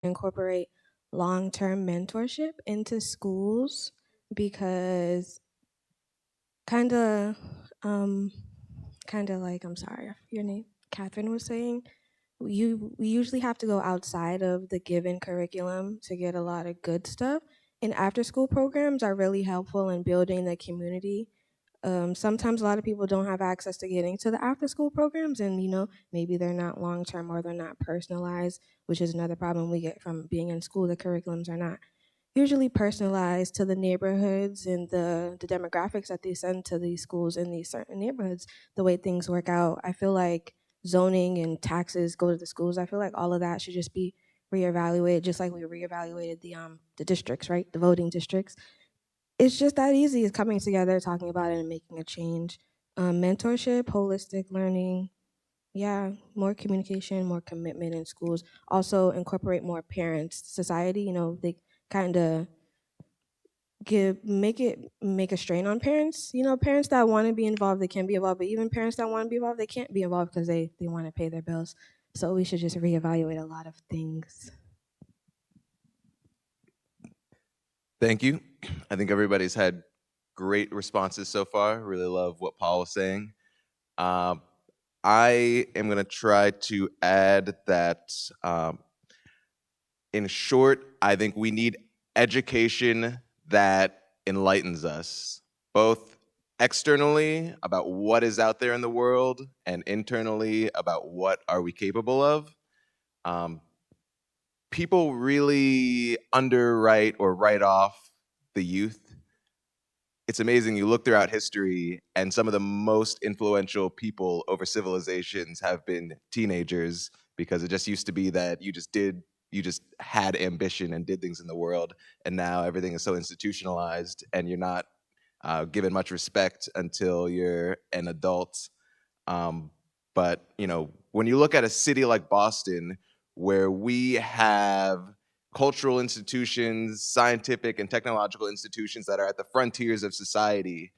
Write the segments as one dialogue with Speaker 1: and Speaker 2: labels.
Speaker 1: incorporate long-term mentorship into schools because kind of, um, like, I'm sorry, your name, Catherine was saying, we usually have to go outside of the given curriculum to get a lot of good stuff. And after school programs are really helpful in building the community. Sometimes a lot of people don't have access to getting to the after school programs, and maybe they're not long term or they're not personalized, which is another problem we get from being in school. The curriculums are not usually personalized to the neighborhoods and the demographics that they send to these schools in these certain neighborhoods, the way things work out. I feel like zoning and taxes go to the schools. I feel like all of that should just be reevaluated, just like we reevaluated the districts, right? The voting districts. It's just that easy. It's coming together, talking about it, and making a change. Mentorship, holistic learning, yeah, more communication, more commitment in schools. Also incorporate more parents. Society, they kind of make a strain on parents. Parents that want to be involved, they can be involved, but even parents that want to be involved, they can't be involved because they want to pay their bills. So we should just reevaluate a lot of things.
Speaker 2: Thank you. I think everybody's had great responses so far. Really love what Paul was saying. I am going to try to add that, in short, I think we need education that enlightens us, both externally about what is out there in the world and internally about what are we capable of. People really underwrite or write off the youth. It's amazing. You look throughout history, and some of the most influential people over civilizations have been teenagers, because it just used to be that you just had ambition and did things in the world, and now everything is so institutionalized, and you're not given much respect until you're an adult. But when you look at a city like Boston, where we have cultural institutions, scientific and technological institutions that are at the frontiers of society,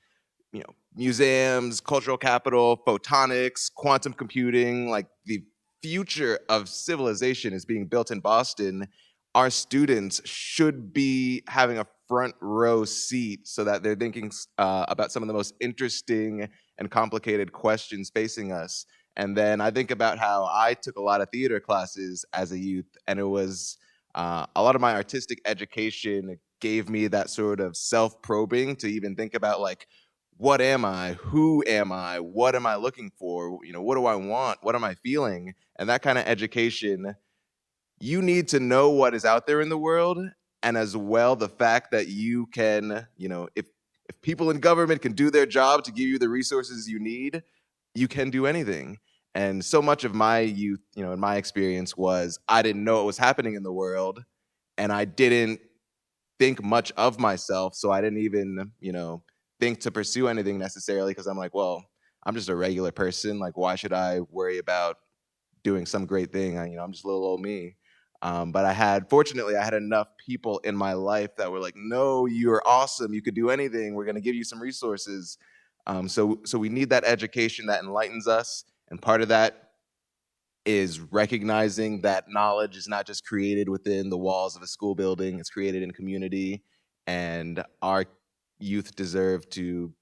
Speaker 2: museums, cultural capital, photonics, quantum computing, like the future of civilization is being built in Boston. Our students should be having a front row seat so that they're thinking about some of the most interesting and complicated questions facing us. And then I think about how I took a lot of theater classes as a youth, and it was a lot of my artistic education gave me that sort of self-probing to even think about, like, what am I? Who am I? What am I looking for? What do I want? What am I feeling? And that kind of education, you need to know what is out there in the world. And as well, the fact that you can, if people in government can do their job to give you the resources you need, you can do anything. And so much of my youth, in my experience, was I didn't know what was happening in the world, and I didn't think much of myself, so I didn't even, think to pursue anything necessarily, because I'm like, well, I'm just a regular person. Like, why should I worry about doing some great thing? I'm just little old me. But fortunately, I had enough people in my life that were like, no, you're awesome. You could do anything. We're going to give you some resources. So we need that education that enlightens us. And part of that is recognizing that knowledge is not just created within the walls of a school building, it's created in community, and our youth deserve to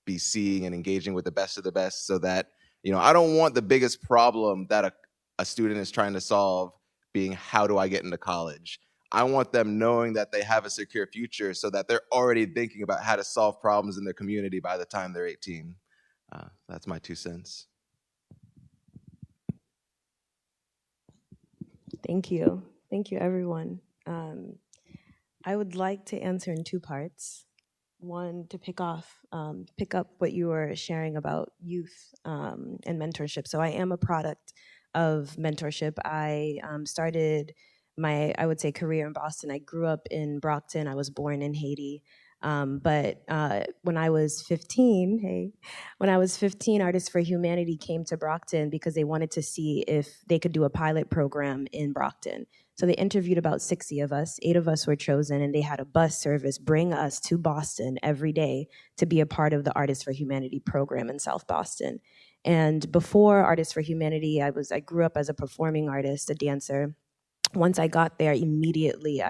Speaker 2: be seeing and engaging with the best of the best, so that, I don't want the biggest problem that a student is trying to solve being, how do I get into college? I want them knowing that they have a secure future, so that they're already thinking about how to solve problems in their community by the time they're 18. That's my 2 cents.
Speaker 3: Thank you. Thank you, everyone. I would like to answer in 2 parts. One, to pick up what you were sharing about youth and mentorship. So I am a product of mentorship. I started my, I would say, career in Boston. I grew up in Brockton. I was born in Haiti. But when I was 15, Artists for Humanity came to Brockton because they wanted to see if they could do a pilot program in Brockton. So they interviewed about 60 of us. 8 of us were chosen, and they had a bus service bring us to Boston every day to be a part of the Artists for Humanity program in South Boston. And before Artists for Humanity, I grew up as a performing artist, a dancer. once I got there, immediately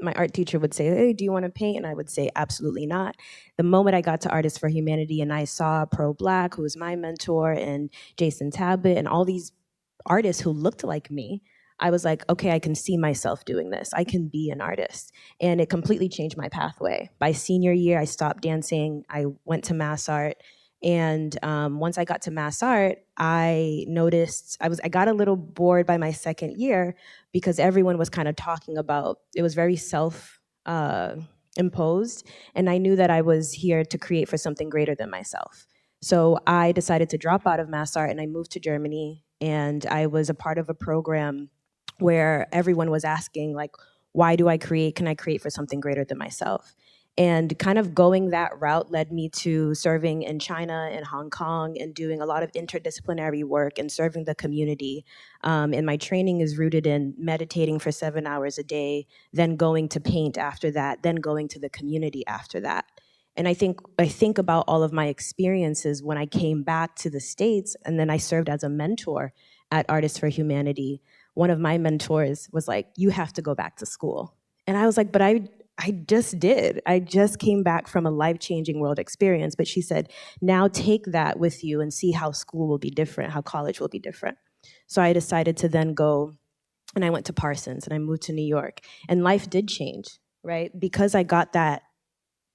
Speaker 3: my art teacher would say, "Hey, do you want to paint?" And I would say, "Absolutely not." The moment I got to Artists for Humanity and I saw Pro Black, who was my mentor, and Jason Tabbitt, and all these artists who looked like me, I was like, okay, I can see myself doing this. I can be an artist. And it completely changed my pathway. By senior year, I stopped dancing. I went to mass art. And once I got to mass art, I noticed I got a little bored by my second year because everyone was kind of talking about, it was very self imposed. And I knew that I was here to create for something greater than myself. So I decided to drop out of mass art and I moved to Germany, and I was a part of a program where everyone was asking, like, why do I create? Can I create for something greater than myself? And kind of going that route led me to serving in China and Hong Kong and doing a lot of interdisciplinary work and serving the community. And my training is rooted in meditating for 7 hours a day, then going to paint after that, then going to the community after that. And I think about all of my experiences when I came back to the States, and then I served as a mentor at Artists for Humanity. One of my mentors was like, "You have to go back to school." And I was like, "But I just did. I just came back from a life-changing world experience." But she said, "Now take that with you and see how school will be different, how college will be different." So I decided to then go, and I went to Parsons and I moved to New York. And life did change, right? Because I got that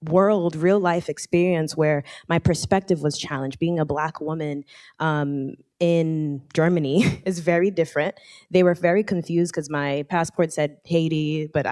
Speaker 3: real life experience where my perspective was challenged. Being a Black woman in Germany is very different. They were very confused because my passport said Haiti, but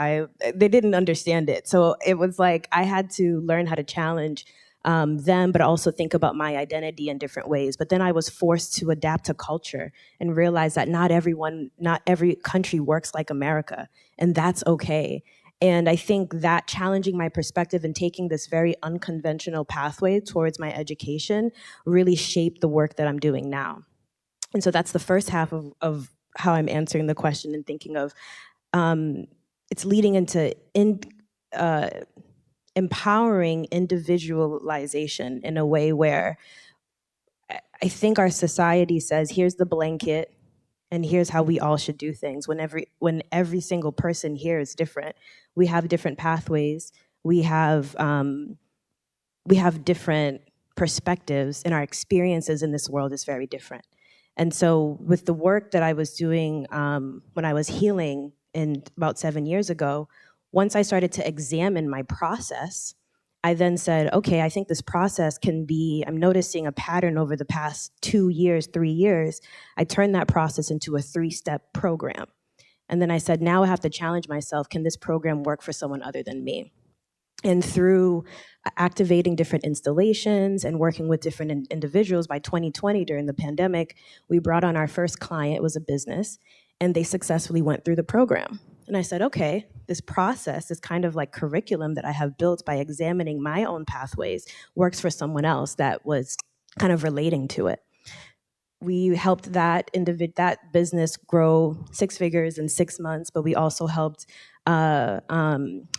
Speaker 3: they didn't understand it. So it was like I had to learn how to challenge them, but also think about my identity in different ways. But then I was forced to adapt to culture and realize that not every country works like America, and that's okay. And I think that challenging my perspective and taking this very unconventional pathway towards my education really shaped the work that I'm doing now. And so that's the first half of how I'm answering the question and thinking of it's leading into empowering individualization in a way where I think our society says, here's the blanket, and here's how we all should do things. When every single person here is different, we have different pathways, we have different perspectives, and our experiences in this world is very different. And so with the work that I was doing when I was healing about 7 years ago, once I started to examine my process, I then said, okay, I think this process can be, I'm noticing a pattern over the past 2 years, 3 years. I turned that process into a 3-step program. And then I said, now I have to challenge myself, can this program work for someone other than me? And through activating different installations and working with different individuals, by 2020, during the pandemic, we brought on our first client. It was a business, and they successfully went through the program. And I said, okay, this process, this kind of like curriculum that I have built by examining my own pathways, works for someone else that was kind of relating to it. We helped that business grow 6 figures in 6 months, but we also helped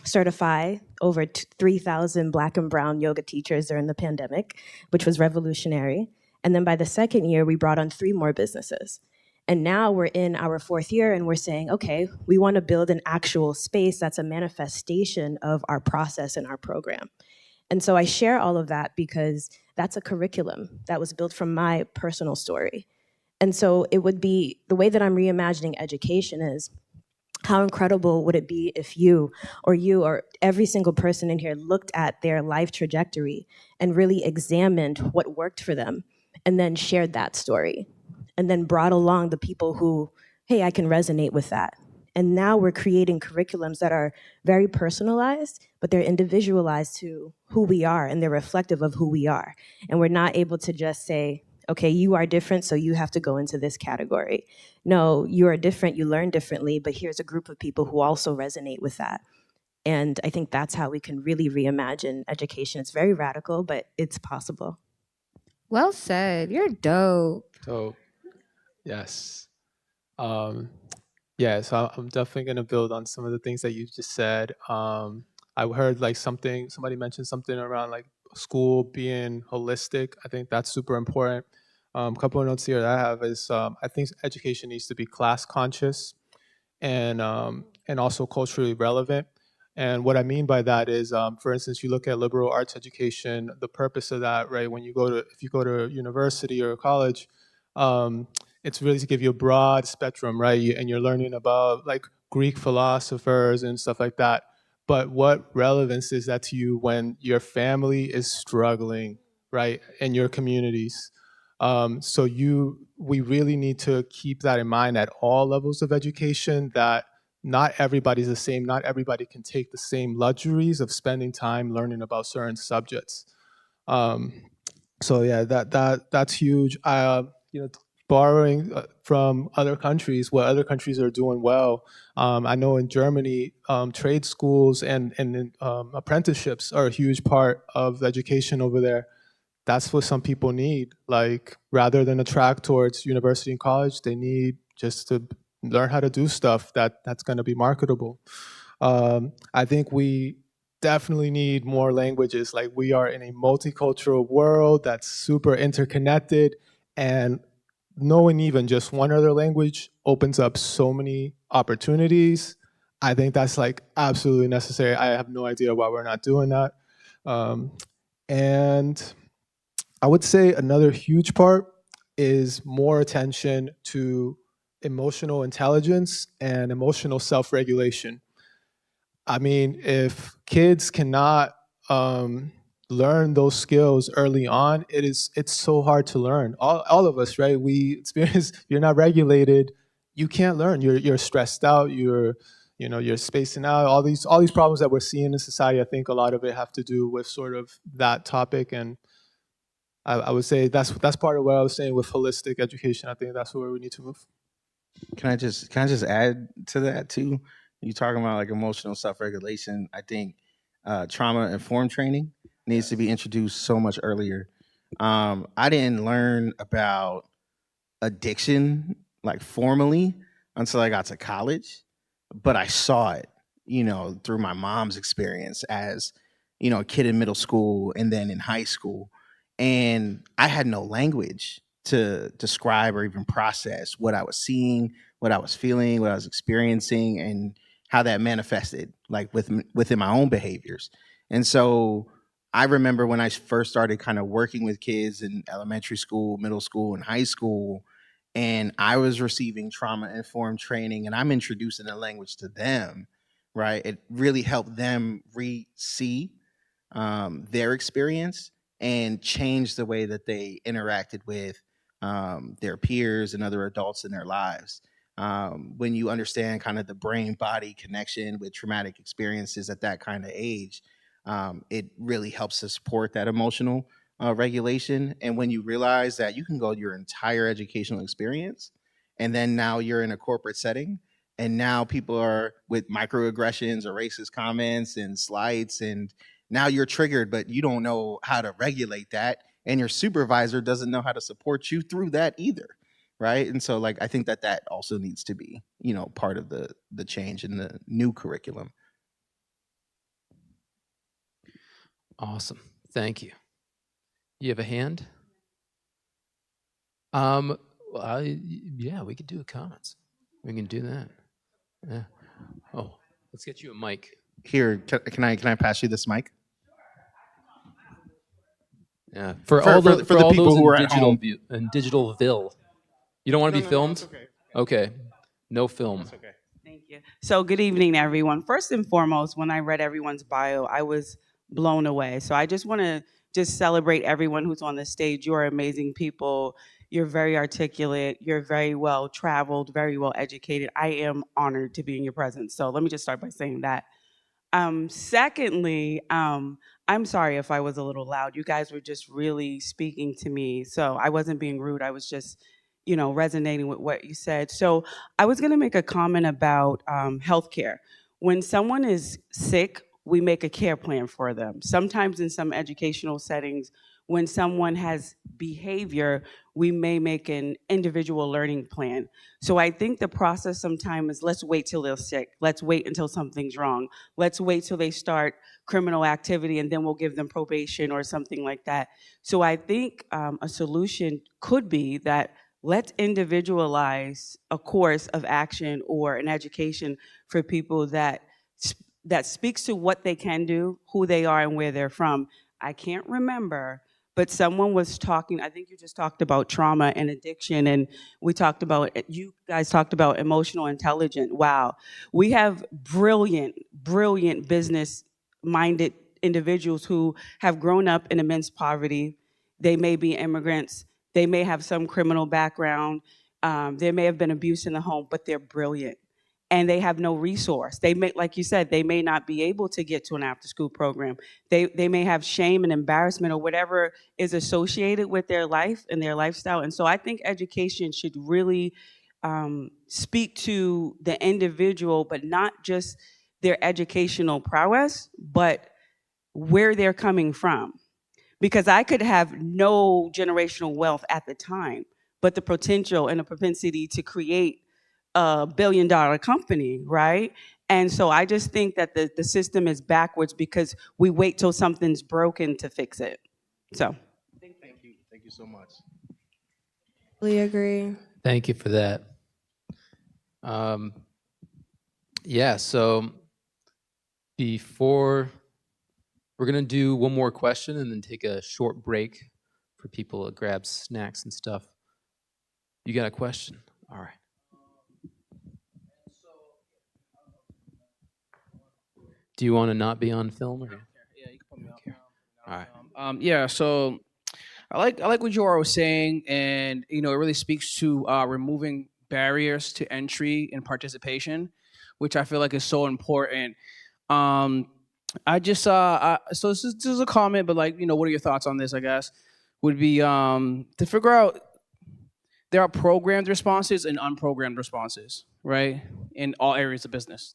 Speaker 3: certify over 3,000 Black and brown yoga teachers during the pandemic, which was revolutionary. And then by the second year, we brought on 3 more businesses. And now we're in our 4th year and we're saying, okay, we want to build an actual space that's a manifestation of our process and our program. And so I share all of that because that's a curriculum that was built from my personal story. And so it would be, the way that I'm reimagining education is, how incredible would it be if you or every single person in here looked at their life trajectory and really examined what worked for them and then shared that story and then brought along the people who, hey, I can resonate with that. And now we're creating curriculums that are very personalized, but they're individualized to who we are and they're reflective of who we are. And we're not able to just say, okay, you are different, so you have to go into this category. No, you are different, you learn differently, but here's a group of people who also resonate with that. And I think that's how we can really reimagine education. It's very radical, but it's possible.
Speaker 4: Well said. You're dope.
Speaker 5: Dope. Yes. Yeah, so I'm definitely going to build on some of the things that you just said. I heard like somebody mentioned something around like school being holistic. I think that's super important. A couple of notes here that I have is I think education needs to be class conscious. and also culturally relevant. And what I mean by that is, for instance, you look at liberal arts education. The purpose of that, right? If you go to university or college, um, it's really to give you a broad spectrum, right? And you're learning about like Greek philosophers and stuff like that. But what relevance is that to you when your family is struggling, right, in your communities? We really need to keep that in mind at all levels of education, that not everybody's the same. Not everybody can take the same luxuries of spending time learning about certain subjects. Um, so yeah, that's huge. You know, borrowing from other countries, what other countries are doing well. I know in Germany, trade schools and apprenticeships are a huge part of education over there. That's what some people need. Like, rather than a track towards university and college, they need just to learn how to do stuff that's going to be marketable. I think we definitely need more languages. Like, we are in a multicultural world that's super interconnected, and knowing even just one other language opens up so many opportunities. I think that's like absolutely necessary. I have no idea why we're not doing that. Um, and I would say another huge part is more attention to emotional intelligence and emotional self-regulation. I mean, if kids cannot learn those skills early on, it's so hard to learn. All of us, right? We experience, you're not regulated, you can't learn. You're stressed out. You're spacing out. All these problems that we're seeing in society. I think a lot of it have to do with sort of that topic. And I would say that's part of what I was saying with holistic education. I think that's where we need to move.
Speaker 6: Can I just add to that too? You talking about like emotional self regulation. I think trauma informed training needs to be introduced so much earlier. I didn't learn about addiction like formally until I got to college, but I saw it, through my mom's experience as, a kid in middle school and then in high school. And I had no language to describe or even process what I was seeing, what I was feeling, what I was experiencing, and how that manifested like within my own behaviors. And so I remember when I first started kind of working with kids in elementary school, middle school, and high school, and I was receiving trauma informed training and I'm introducing the language to them, right? It really helped them re-see their experience and change the way that they interacted with their peers and other adults in their lives. When you understand kind of the brain body connection with traumatic experiences at that kind of age, it really helps to support that emotional regulation. And when you realize that you can go your entire educational experience and then now you're in a corporate setting and now people are with microaggressions or racist comments and slights, and now you're triggered, but you don't know how to regulate that. And your supervisor doesn't know how to support you through that either. Right. And so like I think that also needs to be, part of the change in the new curriculum.
Speaker 7: Awesome. Thank you. You have a hand? Yeah, we could do comments. We can do that. Yeah. Oh, let's get you a mic.
Speaker 6: Here, can I pass you this mic?
Speaker 7: Yeah. For all
Speaker 6: the people
Speaker 7: those
Speaker 6: who are
Speaker 7: in
Speaker 6: at home.
Speaker 7: in Digitalville. You don't want to be filmed?
Speaker 6: That's okay.
Speaker 7: Okay. No film.
Speaker 6: That's okay.
Speaker 8: Thank you. So good evening, everyone. First and foremost, when I read everyone's bio, I was blown away. So I just want to celebrate everyone who's on the stage. You're amazing people. You're very articulate. You're very well traveled, very well educated. I am honored to be in your presence. So let me just start by saying that. Secondly, I'm sorry if I was a little loud. You guys were just really speaking to me. So I wasn't being rude. I was just, resonating with what you said. So I was going to make a comment about healthcare. When someone is sick, we make a care plan for them. Sometimes in some educational settings, when someone has behavior, we may make an individual learning plan. So I think the process sometimes is let's wait till they're sick. Let's wait until something's wrong. Let's wait till they start criminal activity and then we'll give them probation or something like that. So I think a solution could be that let's individualize a course of action or an education for people that speaks to what they can do, who they are, and where they're from. I can't remember, but someone was talking, I think you just talked about trauma and addiction, and you guys talked about emotional intelligence. Wow. We have brilliant, brilliant business-minded individuals who have grown up in immense poverty. They may be immigrants. They may have some criminal background. There may have been abuse in the home, but they're brilliant. And they have no resource. They may, like you said, they may not be able to get to an after-school program. They may have shame and embarrassment or whatever is associated with their life and their lifestyle. And so I think education should really speak to the individual, but not just their educational prowess, but where they're coming from. Because I could have no generational wealth at the time, but the potential and the propensity to create a billion-dollar company, right? And so I just think that the system is backwards because we wait till something's broken to fix it. So.
Speaker 6: Thank you. Thank you so much.
Speaker 1: Totally agree.
Speaker 7: Thank you for that. Yeah, so before we're going to do one more question and then take a short break for people to grab snacks and stuff. You got a question? All right. Do you want to not be on film? Or?
Speaker 9: Yeah, you can put me on.
Speaker 7: All right.
Speaker 9: Yeah, so I like what Joara was saying, and it really speaks to removing barriers to entry and participation, which I feel like is so important. I just so this is a comment, but what are your thoughts on this? I guess would be to figure out there are programmed responses and unprogrammed responses, right? In all areas of business.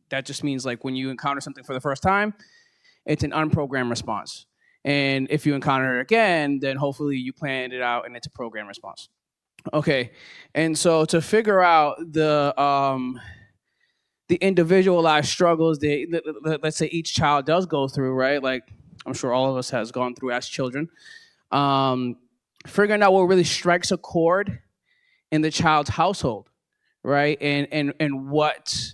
Speaker 9: That just means when you encounter something for the first time, it's an unprogrammed response. And if you encounter it again, then hopefully you plan it out and it's a programmed response. Okay, and so to figure out the individualized struggles that let's say each child does go through, right? Like I'm sure all of us has gone through as children. Figuring out what really strikes a chord in the child's household, right? And what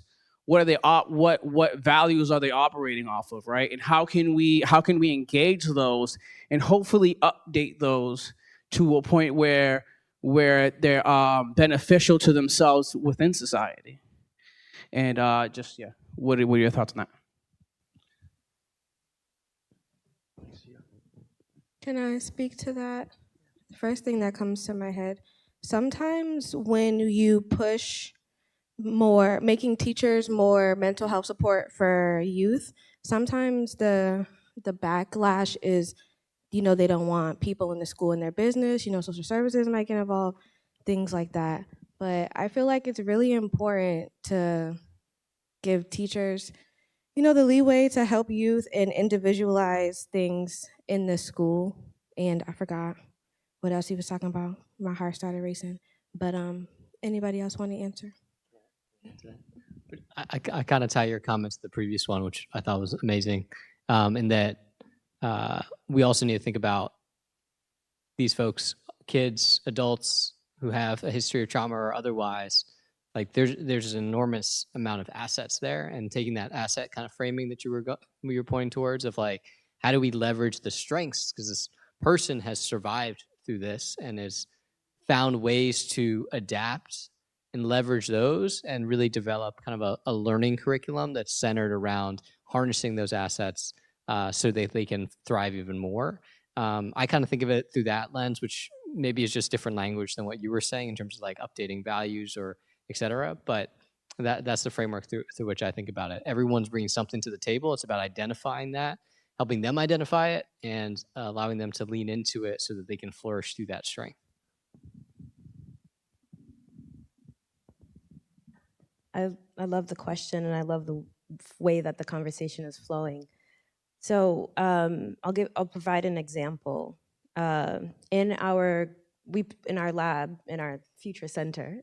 Speaker 9: are they what values are they operating off of, right? And how can we engage those and hopefully update those to a point where they're beneficial to themselves within society. And what are your thoughts on that?
Speaker 1: Can I speak to that? The first thing that comes to my head, sometimes when you push more, making teachers more mental health support for youth, sometimes the backlash is, they don't want people in the school in their business, social services might get involved, things like that. But I feel like it's really important to give teachers, the leeway to help youth and individualize things in the school. And I forgot what else he was talking about. My heart started racing. But anybody else want to answer?
Speaker 10: I kind of tie your comments to the previous one, which I thought was amazing, in that we also need to think about these folks, kids, adults who have a history of trauma or otherwise. Like there's an enormous amount of assets there, and taking that asset kind of framing that you were pointing towards of how do we leverage the strengths, because this person has survived through this and has found ways to adapt and leverage those and really develop kind of a learning curriculum that's centered around harnessing those assets so that they can thrive even more. I kind of think of it through that lens, which maybe is just different language than what you were saying in terms of updating values or et cetera. But that's the framework through which I think about it. Everyone's bringing something to the table. It's about identifying that, helping them identify it, and allowing them to lean into it so that they can flourish through that strength.
Speaker 3: I love the question, and I love the way that the conversation is flowing. So I'll provide an example. In our lab, in our future center,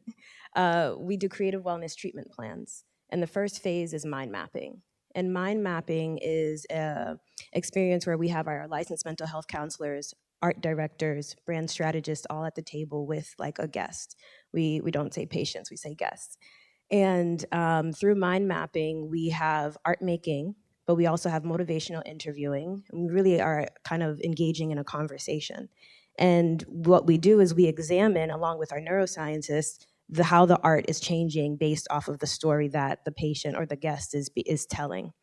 Speaker 3: we do creative wellness treatment plans. And the first phase is mind mapping. And mind mapping is an experience where we have our licensed mental health counselors art directors, brand strategists, all at the table with like a guest. We don't say patients, we say guests. And through mind mapping, we have art making, but we also have motivational interviewing. And we really are kind of engaging in a conversation. And what we do is we examine, along with our neuroscientists, how the art is changing based off of the story that the patient or the guest is telling.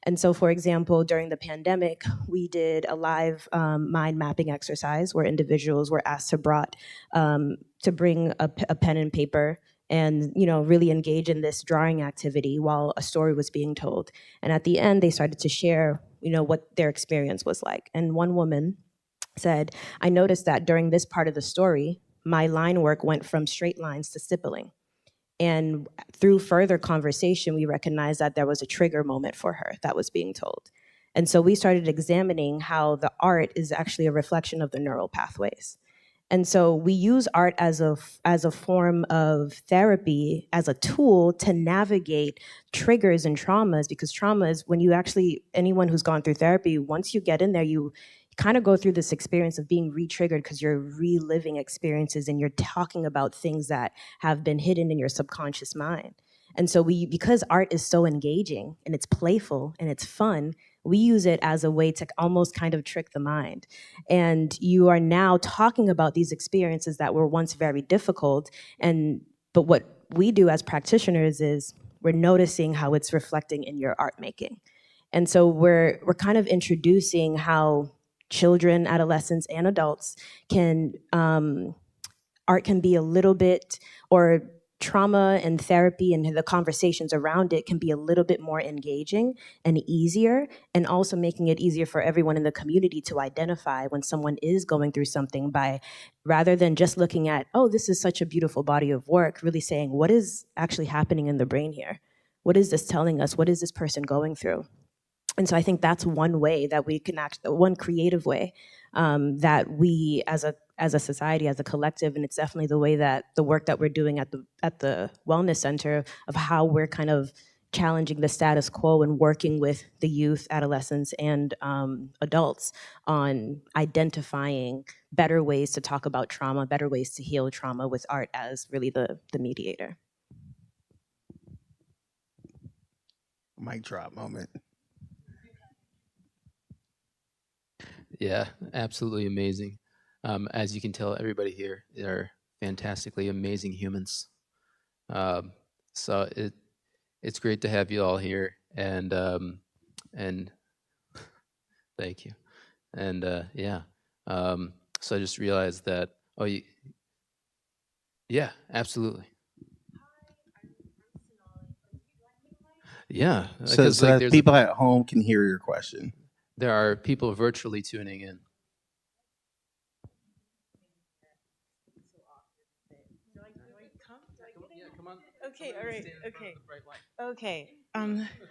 Speaker 3: And so, for example, during the pandemic, we did a live mind mapping exercise where individuals were asked to bring a pen and paper and really engage in this drawing activity while a story was being told. And at the end, they started to share what their experience was like. And one woman said, I noticed that during this part of the story, my line work went from straight lines to stippling. And through further conversation, we recognized that there was a trigger moment for her that was being told. And so we started examining how the art is actually a reflection of the neural pathways. And so we use art as a form of therapy, as a tool to navigate triggers and traumas, because trauma is when you actually, anyone who's gone through therapy, once you get in there, you kind of go through this experience of being re-triggered because you're reliving experiences and you're talking about things that have been hidden in your subconscious mind. And so because art is so engaging and it's playful and it's fun, we use it as a way to almost kind of trick the mind. And you are now talking about these experiences that were once very difficult. But what we do as practitioners is we're noticing how it's reflecting in your art making. And so we're kind of introducing how children, adolescents, and adults art can be a little bit, or trauma and therapy and the conversations around it can be a little bit more engaging and easier, and also making it easier for everyone in the community to identify when someone is going through something by, rather than just looking at, oh, this is such a beautiful body of work, really saying, what is actually happening in the brain here? What is this telling us? What is this person going through? And so I think that's one way that we can one creative way that we as a society, as a collective, and it's definitely the way that the work that we're doing at the Wellness Center of how we're kind of challenging the status quo and working with the youth, adolescents, and adults on identifying better ways to talk about trauma, better ways to heal trauma, with art as really the mediator.
Speaker 6: Mic drop moment.
Speaker 7: Yeah, absolutely amazing. As you can tell, everybody here are fantastically amazing humans. So it's great to have you all here, and thank you. And yeah, so I just realized that. Yeah, absolutely. Yeah,
Speaker 6: So that people at home can hear your question.
Speaker 7: There are people virtually tuning in.
Speaker 11: Okay, all right, okay.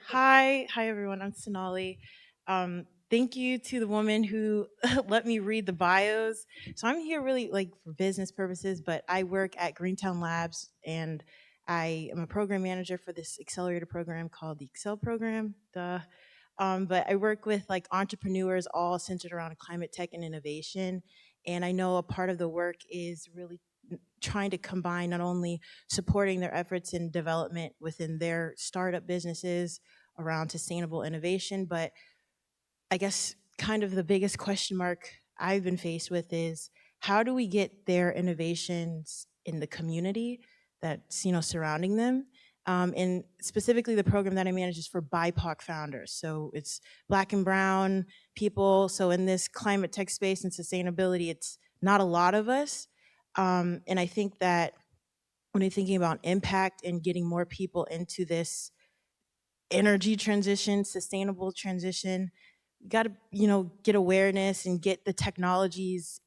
Speaker 11: Hi everyone, I'm Sonali. Thank you to the woman who let me read the bios. So I'm here really like for business purposes, but I work at Greentown Labs and I am a program manager for this accelerator program called the Excel program. But I work with like entrepreneurs all centered around climate tech and innovation. And I know a part of the work is really trying to combine not only supporting their efforts in development within their startup businesses around sustainable innovation, but I guess kind of the biggest question mark I've been faced with is how do we get their innovations in the community that's surrounding them? And specifically the program that I manage is for BIPOC founders. So it's Black and brown people. So in this climate tech space and sustainability, it's not a lot of us. And I think that when you're thinking about impact and getting more people into this energy transition, sustainable transition, you got to, get awareness and get the technologies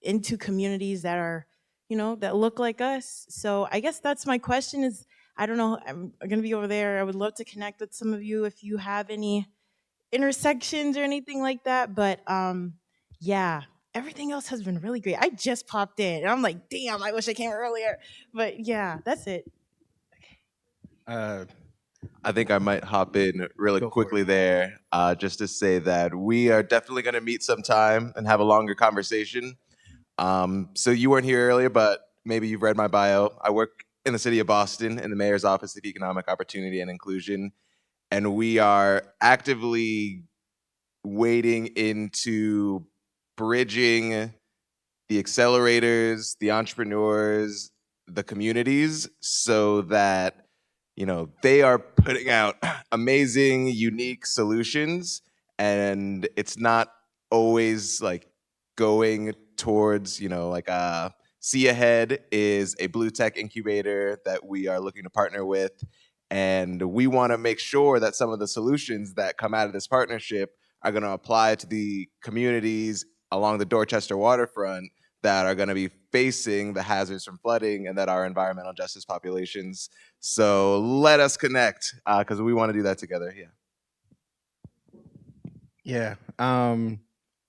Speaker 11: into communities that are, that look like us. So I guess that's my question is, I don't know, I'm going to be over there. I would love to connect with some of you if you have any intersections or anything like that. But yeah, everything else has been really great. I just popped in and I'm like, damn, I wish I came earlier. But yeah, that's it.
Speaker 2: I think I might hop in really
Speaker 5: Go for
Speaker 2: quickly there, just to say that we are definitely going to meet sometime and have a longer conversation. So you weren't here earlier, but maybe you've read my bio. I work in the city of Boston in the mayor's office of economic opportunity and inclusion, and we are actively wading into bridging the accelerators, the entrepreneurs, the communities, so that they are putting out amazing, unique solutions, and it's not always like going towards like See Ahead is a blue tech incubator that we are looking to partner with, and we want to make sure that some of the solutions that come out of this partnership are going to apply to the communities along the Dorchester waterfront that are going to be facing the hazards from flooding and that are environmental justice populations. So let us connect because we want to do that together.
Speaker 6: Yeah.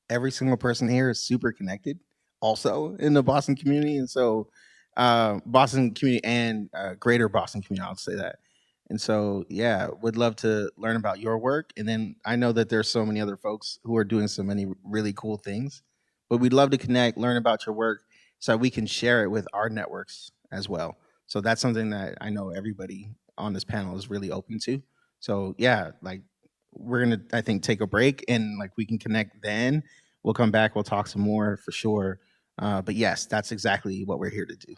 Speaker 6: Every single person here is super connected also in the Boston community. And so Boston community and greater Boston community, I'll say that. And so, yeah, would love to learn about your work. And then I know that there's so many other folks who are doing so many really cool things, but we'd love to connect, learn about your work so we can share it with our networks as well. So that's something that I know everybody on this panel is really open to. So yeah, like we're gonna, I think, take a break and like we can connect then. We'll come back, we'll talk some more for sure. But yes, that's exactly what we're here to do.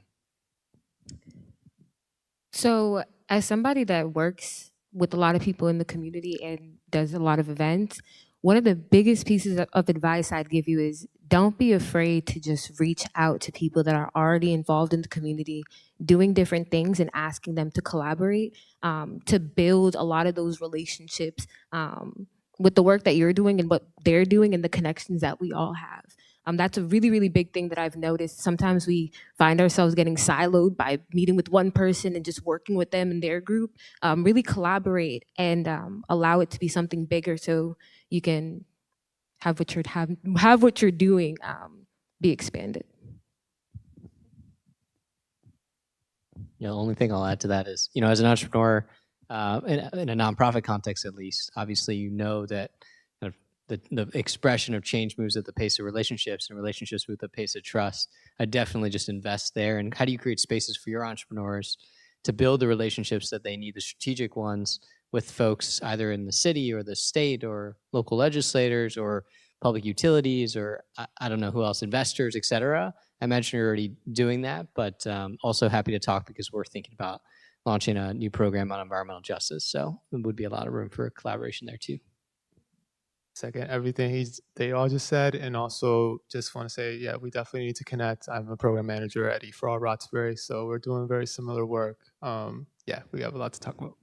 Speaker 4: So, as somebody that works with a lot of people in the community and does a lot of events, one of the biggest pieces of advice I'd give you is don't be afraid to just reach out to people that are already involved in the community, doing different things and asking them to collaborate, to build a lot of those relationships with the work that you're doing and what they're doing and the connections that we all have. That's a really, really big thing that I've noticed. Sometimes we find ourselves getting siloed by meeting with one person and just working with them in their group. Really collaborate and allow it to be something bigger so you can have what you're doing be expanded.
Speaker 10: The only thing I'll add to that is, as an entrepreneur, in a nonprofit context at least, obviously you know that kind of the expression of change moves at the pace of relationships, and relationships with the pace of trust. I definitely just invest there. And how do you create spaces for your entrepreneurs to build the relationships that they need, the strategic ones, with folks either in the city or the state or local legislators or public utilities or I don't know who else, investors, et cetera. I imagine you're already doing that, but also happy to talk because we're thinking about launching a new program on environmental justice. So there would be a lot of room for collaboration there too.
Speaker 5: Second, everything they all just said, and also just want to say, yeah, we definitely need to connect. I'm a program manager at E4 Roxbury, so we're doing very similar work. Yeah, we have a lot to talk about.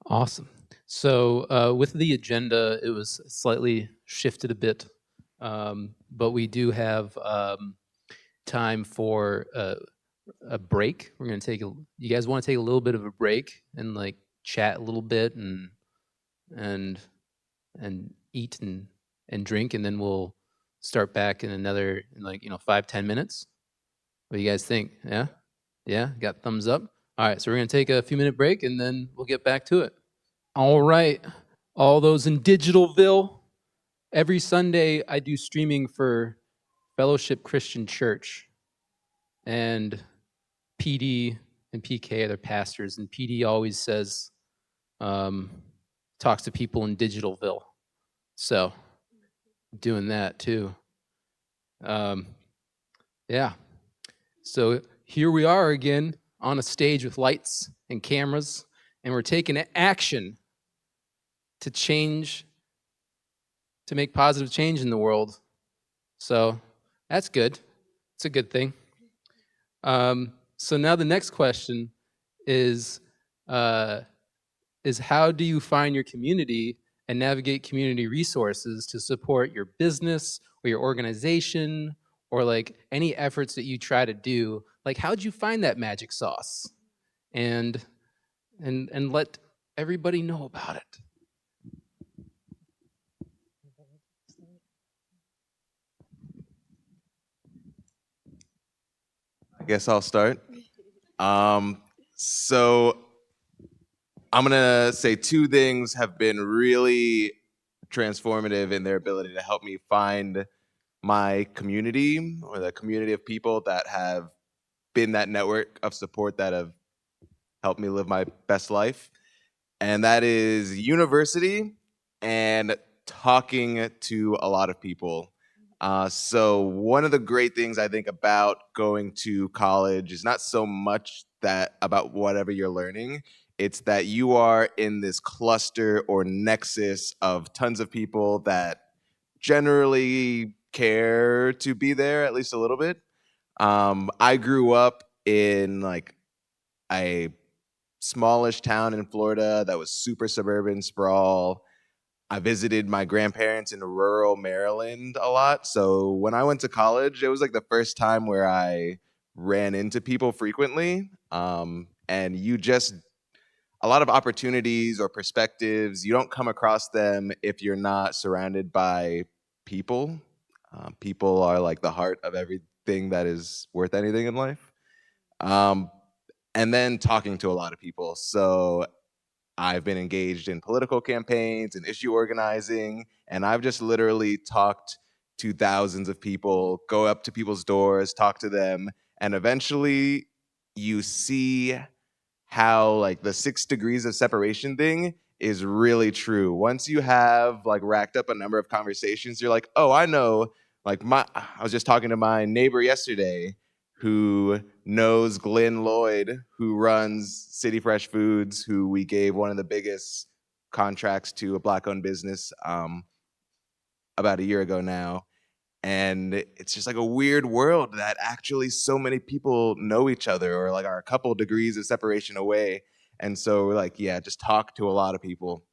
Speaker 7: Awesome. So with the agenda, it was slightly shifted a bit, but we do have time for a break. We're going to take you guys want to take a little bit of a break and like chat a little bit and eat and drink, and then we'll start back in another 5-10 minutes. What do you guys think? Yeah, got thumbs up. All right, so we're going to take a few minute break and then we'll get back to it. All right, all those in Digitalville, every Sunday I do streaming for Fellowship Christian Church, and PD and PK are their pastors, and PD always says, talks to people in Digitalville. So, doing that too. Yeah. So here we are again on a stage with lights and cameras, and we're taking action to change, to make positive change in the world. So that's good. It's a good thing. So now the next question is how do you find your community and navigate community resources to support your business or your organization or like any efforts that you try to do? Like, how'd you find that magic sauce? And let everybody know about it.
Speaker 2: guess I'll start. So I'm gonna say two things have been really transformative in their ability to help me find my community, or the community of people that have been that network of support that have helped me live my best life. And that is university and talking to a lot of people. So one of the great things I think about going to college is not so much that about whatever you're learning, it's that you are in this cluster or nexus of tons of people that generally care to be there at least a little bit. I grew up in like a smallish town in Florida that was super suburban sprawl. I visited my grandparents in rural Maryland a lot. So when I went to college, it was like the first time where I ran into people frequently. And you just, a lot of opportunities or perspectives, you don't come across them if you're not surrounded by people. People are like the heart of everything that is worth anything in life. And then talking to a lot of people. So I've been engaged in political campaigns and issue organizing, and I've just literally talked to thousands of people, go up to people's doors, talk to them, and eventually you see how like the 6 degrees of separation thing is really true. Once you have like racked up a number of conversations, you're like, oh, I know, like I was just talking to my neighbor yesterday who knows Glenn Lloyd, who runs City Fresh Foods, who we gave one of the biggest contracts to a Black-owned business about a year ago now. And it's just like a weird world that actually so many people know each other or like are a couple degrees of separation away. And so we're like, yeah, just talk to a lot of people.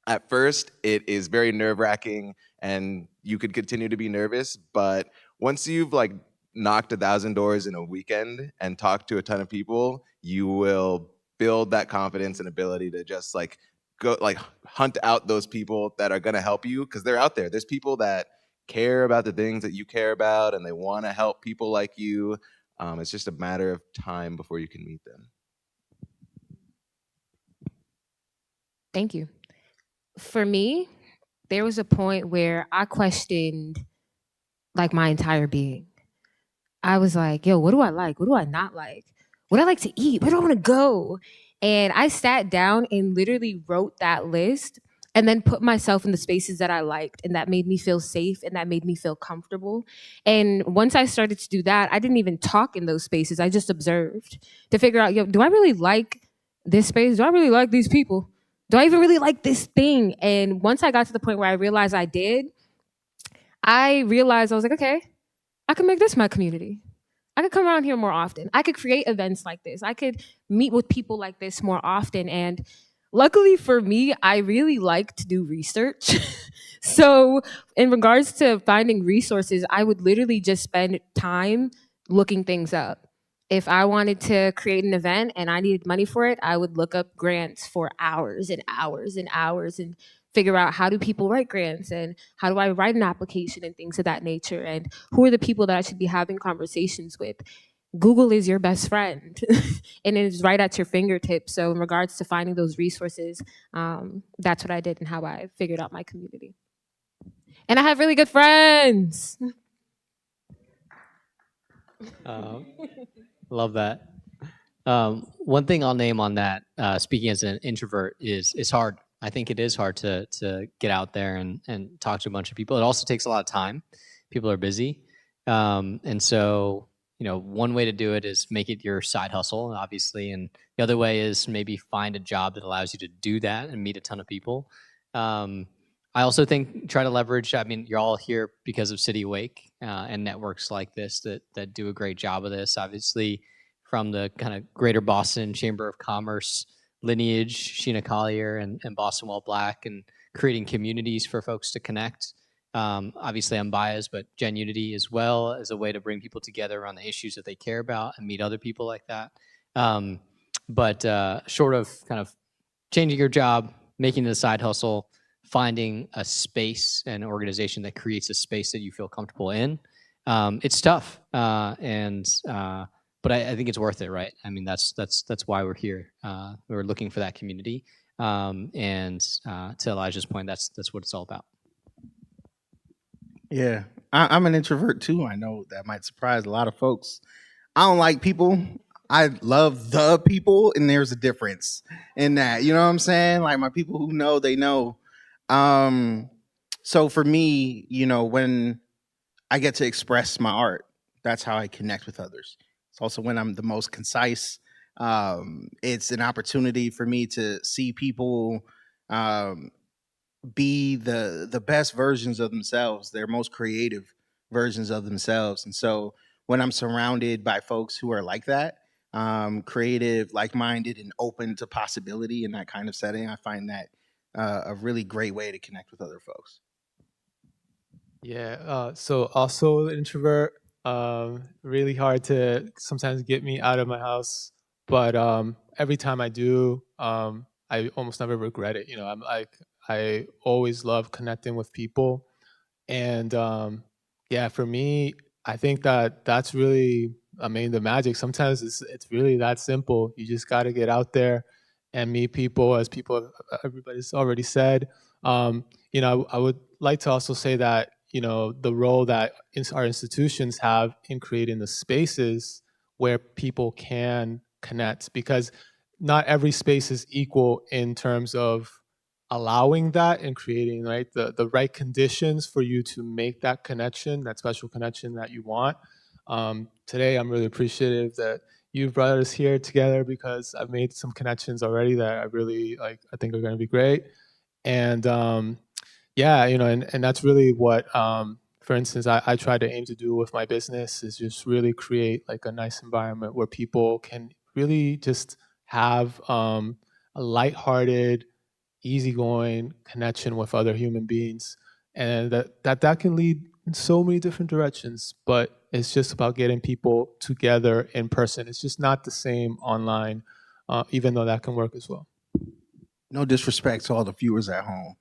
Speaker 2: At first, it is very nerve-wracking and you could continue to be nervous, but once you've like knocked 1,000 doors in a weekend and talked to a ton of people, you will build that confidence and ability to just like go like hunt out those people that are going to help you, because they're out there. There's people that care about the things that you care about and they want to help people like you. It's just a matter of time before you can meet them.
Speaker 4: Thank you. For me, there was a point where I questioned like my entire being. I was like, yo, what do I like? What do I not like? What do I like to eat? Where do I want to go? And I sat down and literally wrote that list and then put myself in the spaces that I liked and that made me feel safe and that made me feel comfortable. And once I started to do that, I didn't even talk in those spaces. I just observed to figure out, yo, do I really like this space? Do I really like these people? Do I even really like this thing? And once I got to the point where I realized I did, I realized I was like, okay, I can make this my community. I could come around here more often. I could create events like this. I could meet with people like this more often. And luckily for me, I really like to do research. So in regards to finding resources, I would literally just spend time looking things up. If I wanted to create an event and I needed money for it, I would look up grants for hours and hours and hours and figure out how do people write grants and how do I write an application and things of that nature, and who are the people that I should be having conversations with. Google is your best friend and it is right at your fingertips. So in regards to finding those resources, that's what I did and how I figured out my community. And I have really good friends.
Speaker 10: Love that. One thing I'll name on that, speaking as an introvert, is it's hard. I think it is hard to get out there and talk to a bunch of people. It also takes a lot of time. People are busy. And so, you know, one way to do it is make it your side hustle, obviously. And the other way is maybe find a job that allows you to do that and meet a ton of people. I also think try to leverage, I mean, you're all here because of City Awake and networks like this that do a great job of this. Obviously, from the kind of Greater Boston Chamber of Commerce lineage, Sheena Collier and Boston Well Black, and creating communities for folks to connect. Obviously, I'm biased, but Gen Unity as well as a way to bring people together around the issues that they care about and meet other people like that. But short of kind of changing your job, making it a side hustle, finding a space, an organization that creates a space that you feel comfortable in, it's tough. And but I think it's worth it, right? I mean, that's why we're here. We're looking for that community, and to Elijah's point, that's what it's all about.
Speaker 6: Yeah, I'm an introvert too. I know that might surprise a lot of folks. I don't like people. I love the people, and there's a difference in that. You know what I'm saying? Like my people who know, they know. So for me, you know, when I get to express my art, that's how I connect with others. It's also when I'm the most concise. It's an opportunity for me to see people um, be the best versions of themselves, their most creative versions of themselves. And so when I'm surrounded by folks who are like that, creative, like-minded, and open to possibility in that kind of setting, I find that a really great way to connect with other folks.
Speaker 5: Yeah. So also an introvert. Really hard to sometimes get me out of my house, but every time I do, I almost never regret it. You know, I always love connecting with people, and yeah, for me, I think that that's really, I mean, the magic. Sometimes it's really that simple. You just got to get out there and meet people, as everybody's already said. You know, I would like to also say that, you know, the role that our institutions have in creating the spaces where people can connect, because not every space is equal in terms of allowing that and creating, right, the right conditions for you to make that connection, that special connection that you want. Today, I'm really appreciative that you brought us here together, because I've made some connections already that I really like. I think are going to be great. And yeah, you know, and that's really what, for instance, I try to aim to do with my business, is just really create like a nice environment where people can really just have a lighthearted, easygoing connection with other human beings, and that can lead in so many different directions. But it's just about getting people together in person. It's just not the same online, even though that can work as well.
Speaker 6: No disrespect to all the viewers at home.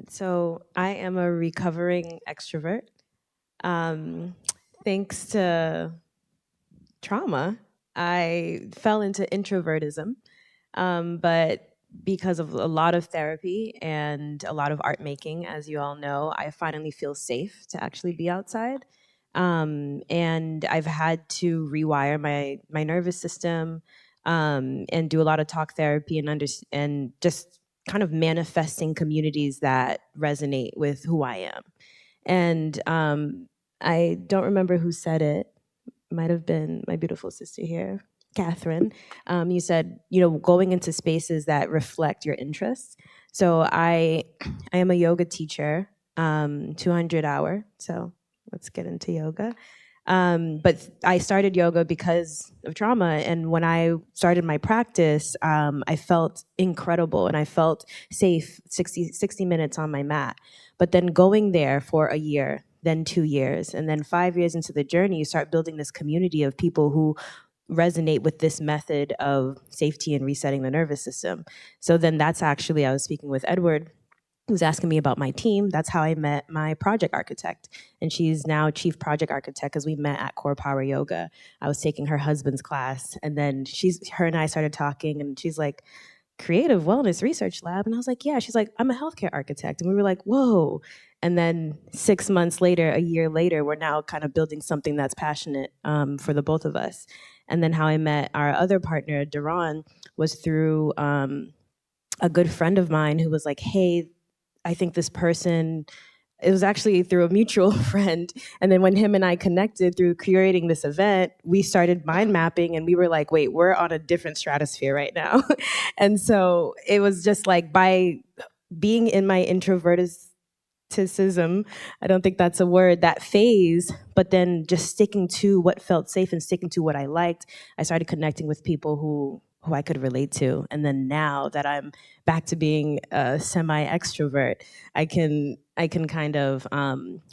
Speaker 3: So I am a recovering extrovert. Thanks to trauma, I fell into introvertism, but because of a lot of therapy and a lot of art making, as you all know, I finally feel safe to actually be outside. And I've had to rewire my nervous system, and do a lot of talk therapy and just kind of manifesting communities that resonate with who I am. And I don't remember who said it. Might have been my beautiful sister here, Catherine. You said, you know, going into spaces that reflect your interests. So I am a yoga teacher, 200 hour. So let's get into yoga. But I started yoga because of trauma. And when I started my practice, I felt incredible and I felt safe 60 minutes on my mat. But then going there for a year, then 2 years, and then 5 years into the journey, you start building this community of people who resonate with this method of safety and resetting the nervous system. So then that's actually, I was speaking with Edward, who was asking me about my team. That's how I met my project architect. And she's now chief project architect because we met at Core Power Yoga. I was taking her husband's class, and then her and I started talking, and she's like, Creative Wellness Research Lab? And I was like, yeah. She's like, I'm a healthcare architect. And we were like, whoa. And then 6 months later, a year later, we're now kind of building something that's passionate for the both of us. And then how I met our other partner, Duran, was through a good friend of mine who was like, hey, I think this person, it was actually through a mutual friend. And then when him and I connected through creating this event, we started mind mapping, and we were like, wait, we're on a different stratosphere right now. And so it was just like, by being in my introverticism, I don't think that's a word, that phase, but then just sticking to what felt safe and sticking to what I liked, I started connecting with people who I could relate to. And then now that I'm back to being a semi-extrovert, I can kind of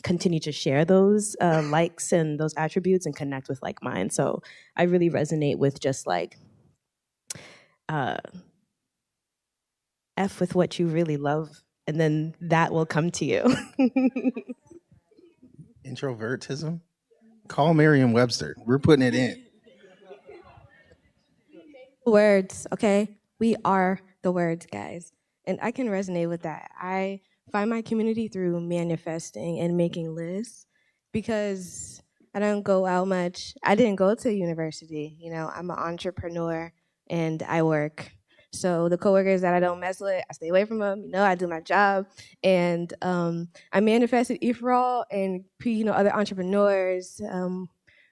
Speaker 3: continue to share those likes and those attributes and connect with like mine. So I really resonate with just like F with what you really love and then that will come to you.
Speaker 6: Introvertism? Call Merriam-Webster. We're putting it in.
Speaker 1: Words, okay? We are the words, guys. And I can resonate with that. I find my community through manifesting and making lists because I don't go out much. I didn't go to university. You know, I'm an entrepreneur and I work. So the coworkers that I don't mess with, I stay away from them. You know, I do my job, and I manifested Ephraim and other entrepreneurs,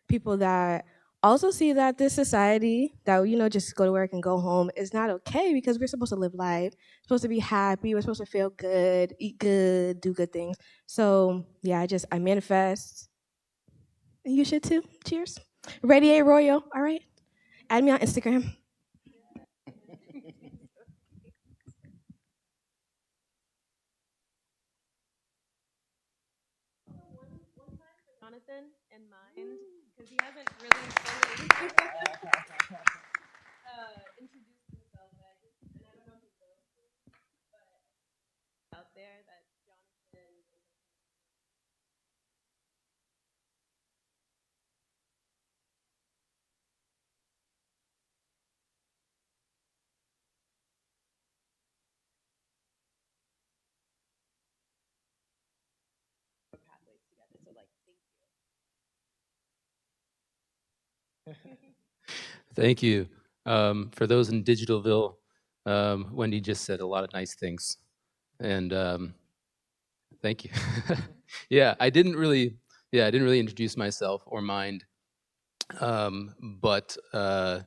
Speaker 1: people that also see that this society that just go to work and go home is not okay because we're supposed to live life, supposed to be happy, we're supposed to feel good, eat good, do good things. So yeah, I manifest. And you should too. Cheers. Radiate Royal. All right. Add me on Instagram.
Speaker 3: Jonathan and M.I.N.D, because he hasn't really fully introduced himself. And I don't know if he knows, but out there that Jonathan is pathways together. So thank you.
Speaker 7: Thank you. For those in Digitalville, Wendy just said a lot of nice things, and thank you. Yeah, I didn't really introduce myself or mind, but I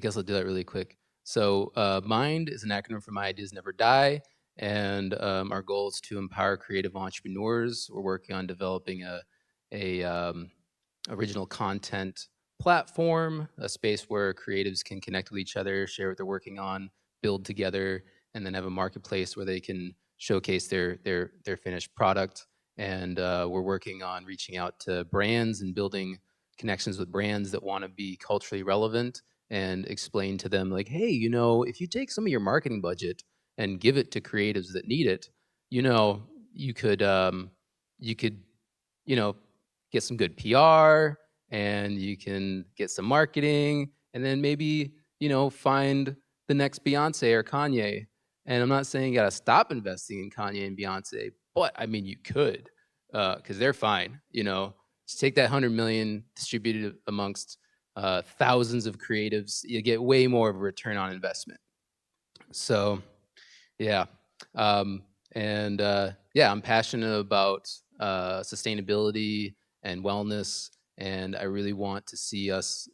Speaker 7: guess I'll do that really quick. So MIND is an acronym for My Ideas Never Die, and our goal is to empower creative entrepreneurs. We're working on developing a original content platform, a space where creatives can connect with each other, share what they're working on, build together, and then have a marketplace where they can showcase their finished product. And we're working on reaching out to brands and building connections with brands that want to be culturally relevant and explain to them like, hey, if you take some of your marketing budget and give it to creatives that need it, you could get some good PR, and you can get some marketing, and then maybe, find the next Beyonce or Kanye. And I'm not saying you gotta stop investing in Kanye and Beyonce, but I mean, you could, because they're fine, Just take that 100 million, distribute it amongst thousands of creatives, you get way more of a return on investment. So, yeah. I'm passionate about sustainability and wellness, and I really want to see us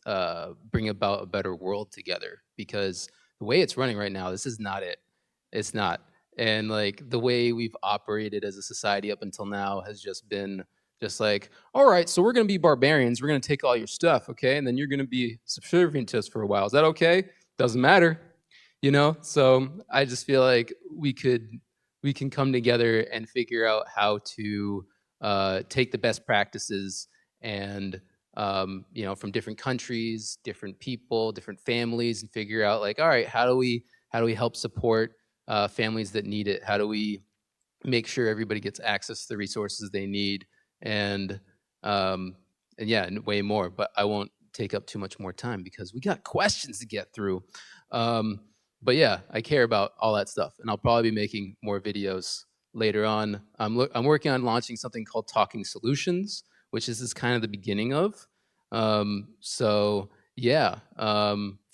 Speaker 7: bring about a better world together, because the way it's running right now, this is not it. It's not. And like the way we've operated as a society up until now has just been just like, all right, so we're going to be barbarians. We're going to take all your stuff, okay? And then you're going to be subservient to us for a while. Is that okay? Doesn't matter. So I just feel like we can come together and figure out how to take the best practices and from different countries, different people, different families, and figure out like, all right, how do we help support families that need it? How do we make sure everybody gets access to the resources they need? And way more. But I won't take up too much more time because we got questions to get through. But yeah, I care about all that stuff, and I'll probably be making more videos later on. I'm working on launching something called Talking Solutions, which is kind of the beginning of. If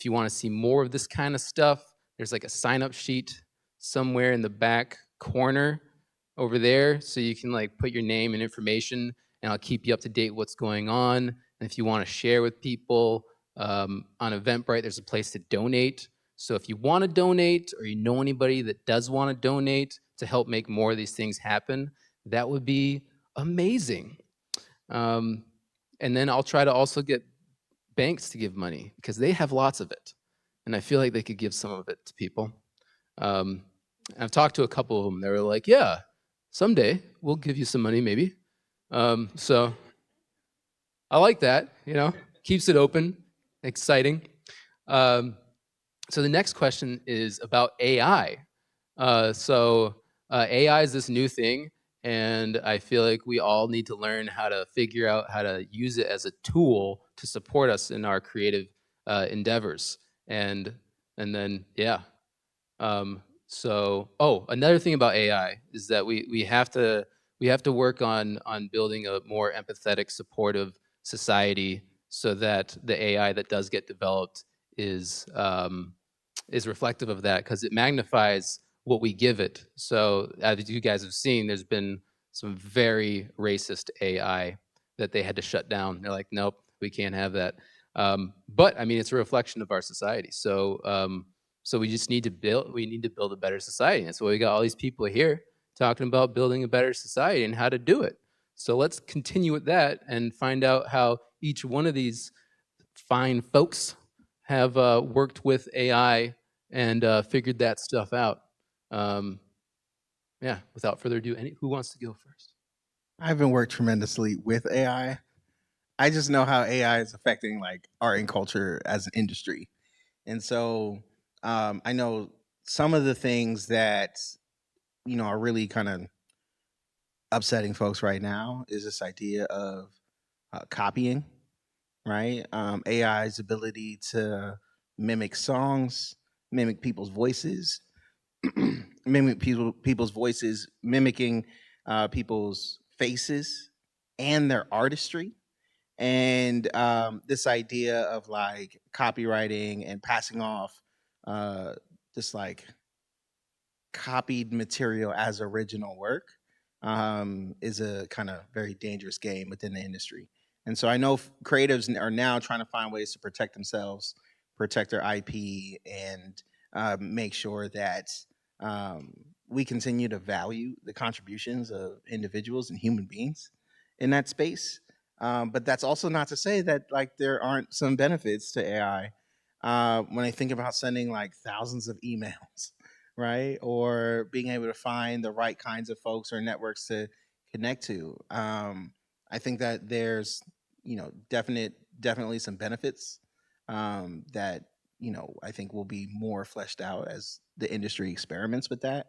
Speaker 7: you want to see more of this kind of stuff, there's like a sign-up sheet somewhere in the back corner over there, so you can like put your name and information, and I'll keep you up to date what's going on. And if you want to share with people on Eventbrite, there's a place to donate. So if you want to donate, or you know anybody that does want to donate to help make more of these things happen, that would be amazing. And then I'll try to also get banks to give money, because they have lots of it. And I feel like they could give some of it to people. I've talked to a couple of them. They were like, yeah, someday we'll give you some money maybe. So I like that, keeps it open, exciting. So the next question is about AI. AI is this new thing, and I feel like we all need to learn how to figure out how to use it as a tool to support us in our creative endeavors. And then, yeah. Another thing about AI is that we have to work on building a more empathetic, supportive society, so that the AI that does get developed is reflective of that, because it magnifies what we give it. So as you guys have seen, there's been some very racist AI that they had to shut down. They're like, nope, we can't have that. But I mean, it's a reflection of our society. So we just need to build a better society. And so we got all these people here talking about building a better society and how to do it. So let's continue with that and find out how each one of these fine folks have worked with AI and figured that stuff out. Yeah, without further ado, who wants to go first?
Speaker 6: I haven't worked tremendously with AI. I just know how AI is affecting like art and culture as an industry. And so I know some of the things that, are really kind of upsetting folks right now is this idea of copying, right? AI's ability to mimic songs, mimic people's voices, mimic people's voices, mimicking people's faces and their artistry. And this idea of like copywriting and passing off just like copied material as original work is a kind of very dangerous game within the industry. And so I know creatives are now trying to find ways to protect themselves, protect their IP, and make sure that we continue to value the contributions of individuals and human beings in that space. But that's also not to say that like there aren't some benefits to AI. When I think about sending like thousands of emails, right, or being able to find the right kinds of folks or networks to connect to, I think that there's definitely some benefits that I think will be more fleshed out as the industry experiments with that.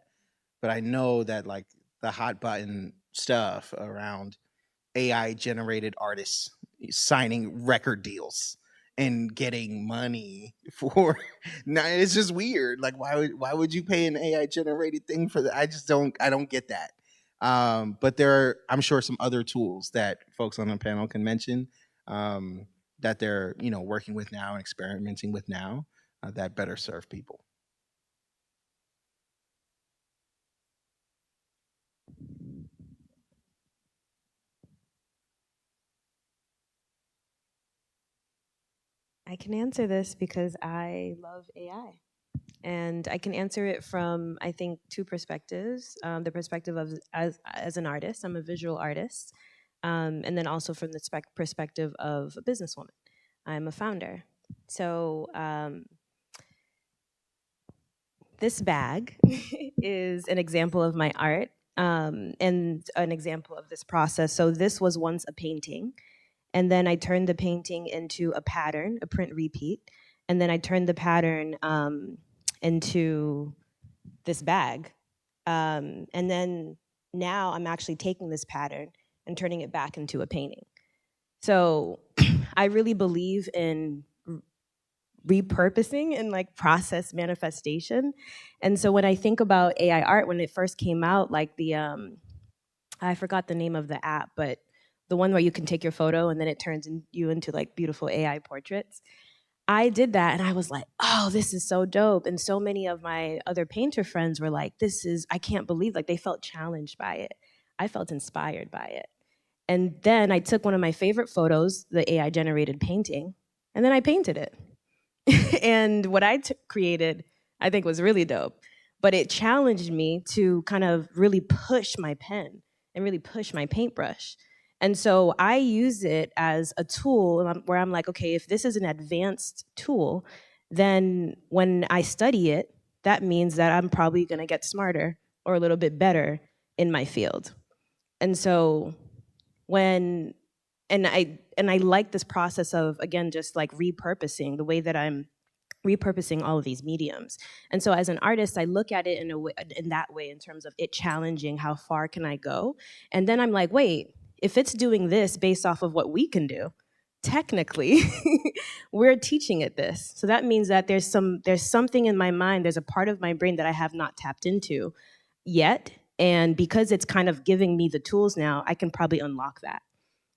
Speaker 6: But I know that like the hot button stuff around AI generated artists signing record deals and getting money for now, it's just weird. Like why would you pay an AI generated thing for that? I don't get that. But there are, I'm sure, some other tools that folks on the panel can mention that they're working with now and experimenting with now that better serve people.
Speaker 3: I can answer this because I love AI. And I can answer it from, I think, two perspectives. The perspective of as an artist, I'm a visual artist. And then also from the perspective of a businesswoman. I'm a founder. So this bag is an example of my art and an example of this process. So this was once a painting. And then I turned the painting into a pattern, a print repeat. And then I turned the pattern into this bag. And then now I'm actually taking this pattern and turning it back into a painting. So I really believe in repurposing and like process manifestation. And so when I think about AI art, when it first came out, like the, I forgot the name of the app, but the one where you can take your photo and then it turns you into like beautiful AI portraits. I did that and I was like, oh, this is so dope. And so many of my other painter friends were like, I can't believe, like they felt challenged by it. I felt inspired by it. And then I took one of my favorite photos, the AI generated painting, and then I painted it. And what I created, I think was really dope. But it challenged me to kind of really push my pen and really push my paintbrush. And so I use it as a tool where I'm like, okay, if this is an advanced tool, then when I study it, that means that I'm probably gonna get smarter or a little bit better in my field. And so and I like this process of, again, just like repurposing the way that I'm repurposing all of these mediums. And so as an artist, I look at it in that way, in terms of it challenging how far can I go. And then I'm like, wait, if it's doing this based off of what we can do, technically we're teaching it this. So that means that there's something in my mind, there's a part of my brain that I have not tapped into yet. And because it's kind of giving me the tools now, I can probably unlock that.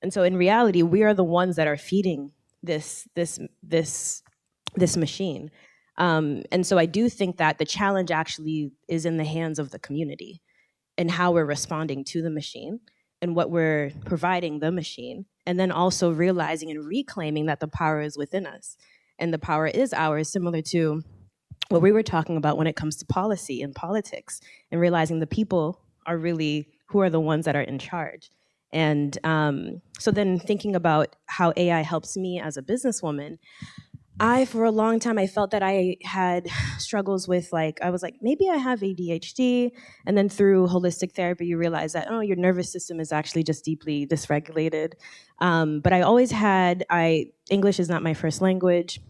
Speaker 3: And so in reality, we are the ones that are feeding this machine. And so I do think that the challenge actually is in the hands of the community and how we're responding to the machine and what we're providing the machine. And then also realizing and reclaiming that the power is within us and the power is ours, similar to what we were talking about when it comes to policy and politics, and realizing the people are really who are the ones that are in charge. And so then thinking about how AI helps me as a businesswoman, for a long time, I felt that I had struggles with, I was like, maybe I have ADHD. And then through holistic therapy, you realize that, your nervous system is actually just deeply dysregulated. But I always had, English is not my first language.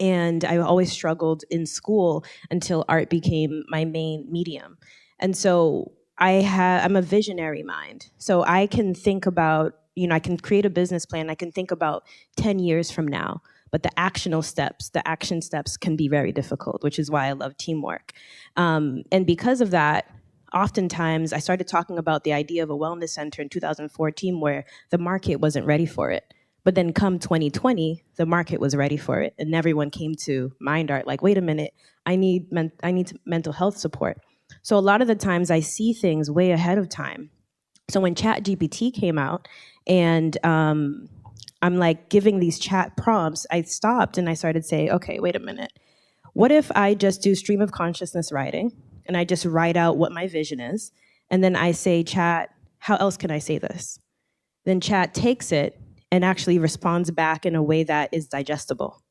Speaker 3: And I always struggled in school until art became my main medium. And so I'm a visionary mind. So I can think about, I can create a business plan. I can think about 10 years from now. But the action steps can be very difficult, which is why I love teamwork. And because of that, oftentimes I started talking about the idea of a wellness center in 2014 where the market wasn't ready for it. But then come 2020, the market was ready for it. And everyone came to Mind Art like, wait a minute, I need mental health support. So a lot of the times I see things way ahead of time. So when ChatGPT came out and I'm like giving these chat prompts, I stopped and I started saying, okay, wait a minute. What if I just do stream of consciousness writing and I just write out what my vision is? And then I say, Chat, how else can I say this? Then Chat takes it and actually responds back in a way that is digestible.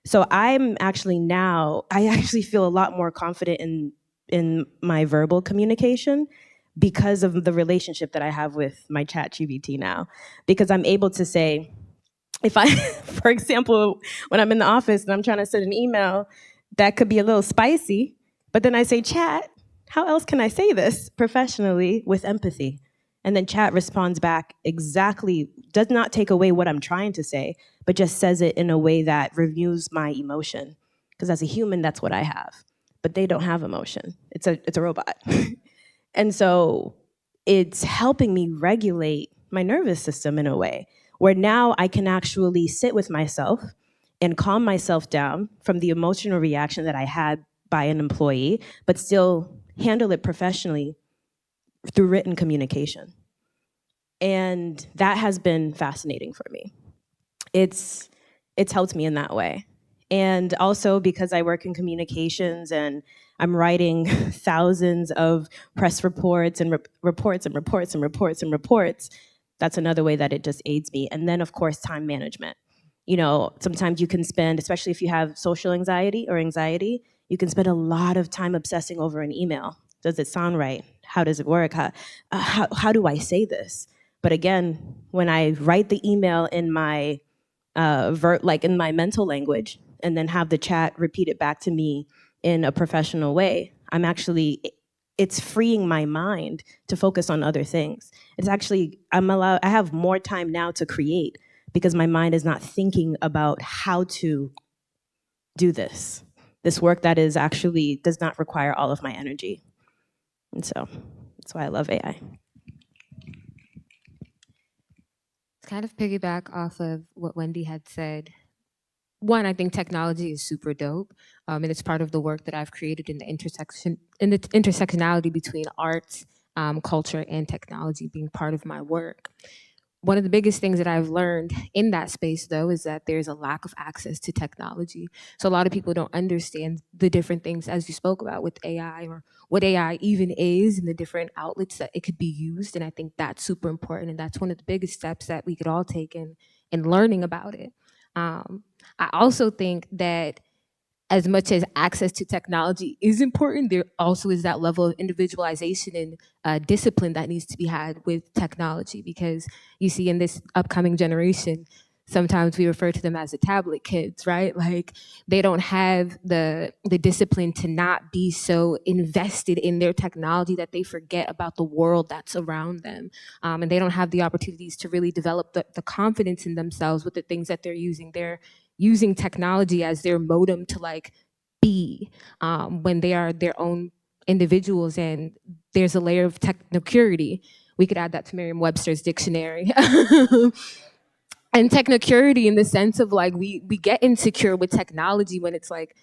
Speaker 3: So I actually feel a lot more confident in my verbal communication because of the relationship that I have with my ChatGPT now. Because I'm able to say, if I, for example, when I'm in the office and I'm trying to send an email, that could be a little spicy, but then I say, Chat, how else can I say this professionally with empathy? And then Chat responds back exactly, does not take away what I'm trying to say, but just says it in a way that reviews my emotion. Because as a human, that's what I have. But they don't have emotion. It's a robot. And so it's helping me regulate my nervous system in a way where now I can actually sit with myself and calm myself down from the emotional reaction that I had by an employee, but still handle it professionally through written communication. And that has been fascinating for me. It's helped me in that way. And also because I work in communications and I'm writing thousands of press reports and reports, that's another way that it just aids me. And then of course, time management. Sometimes you can spend, especially if you have social anxiety or anxiety, you can spend a lot of time obsessing over an email. Does it sound right? How does it work? How do I say this? But again, when I write the email in my in my mental language, and then have the chat repeat it back to me in a professional way, it's freeing my mind to focus on other things. It's actually, I have more time now to create because my mind is not thinking about how to do this work that is actually does not require all of my energy. And so that's why I love AI.
Speaker 4: Kind of piggyback off of what Wendy had said. One, I think technology is super dope, and it's part of the work that I've created in the intersectionality between arts, culture, and technology being part of my work. One of the biggest things that I've learned in that space, though, is that there's a lack of access to technology. So a lot of people don't understand the different things, as you spoke about with AI, or what AI even is, and the different outlets that it could be used. And I think that's super important, and that's one of the biggest steps that we could all take in learning about it. I also think that as much as access to technology is important, there also is that level of individualization and discipline that needs to be had with technology, because you see in this upcoming generation, sometimes we refer to them as the tablet kids, right? Like they don't have the discipline to not be so invested in their technology that they forget about the world that's around them. And they don't have the opportunities to really develop the confidence in themselves with the things that they're using. They're using technology as their modem to like be when they are their own individuals, and there's a layer of technocurity. We could add that to Merriam-Webster's dictionary. And technocurity in the sense of like we get insecure with technology when it's like,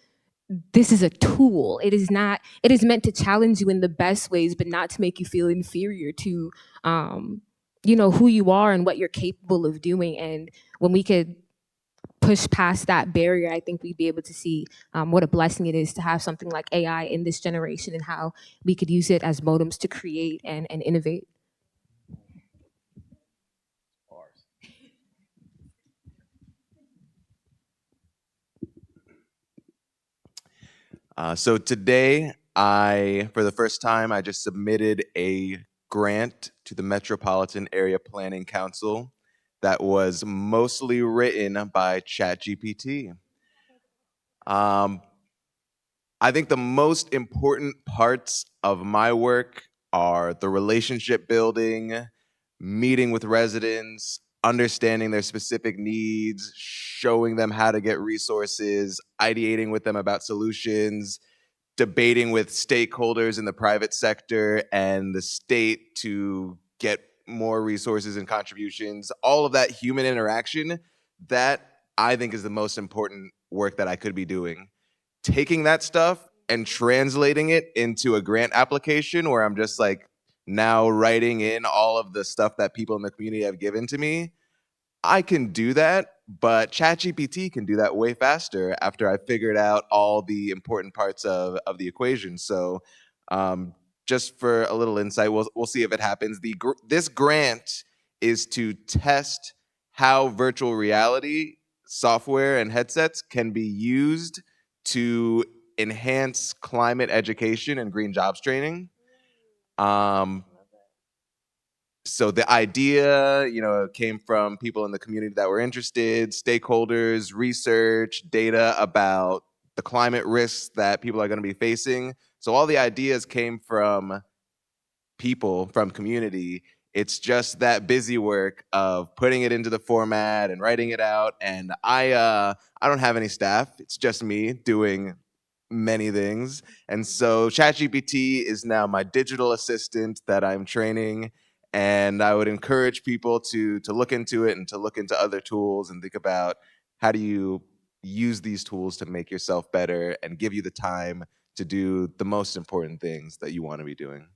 Speaker 4: this is a tool. It is meant to challenge you in the best ways, but not to make you feel inferior to who you are and what you're capable of doing. And when we could push past that barrier, I think we'd be able to see what a blessing it is to have something like AI in this generation and how we could use it as modems to create and innovate.
Speaker 2: So today, for the first time, I just submitted a grant to the Metropolitan Area Planning Council that was mostly written by ChatGPT. I think the most important parts of my work are the relationship building, meeting with residents, understanding their specific needs, showing them how to get resources, ideating with them about solutions, debating with stakeholders in the private sector and the state to get more resources and contributions. All of that human interaction, that I think is the most important work that I could be doing. Taking that stuff and translating it into a grant application where I'm just like now writing in all of the stuff that people in the community have given to me, I can do that, but ChatGPT can do that way faster after I figured out all the important parts of the equation. So just for a little insight, we'll see if it happens. This grant is to test how virtual reality software and headsets can be used to enhance climate education and green jobs training. So the idea, came from people in the community that were interested, stakeholders, research, data about the climate risks that people are going to be facing. So all the ideas came from people, from community. It's just that busy work of putting it into the format and writing it out. And I don't have any staff. It's just me doing many things. And so ChatGPT is now my digital assistant that I'm training. And I would encourage people to look into it and to look into other tools and think about how do you use these tools to make yourself better and give you the time to do the most important things that you want to be doing.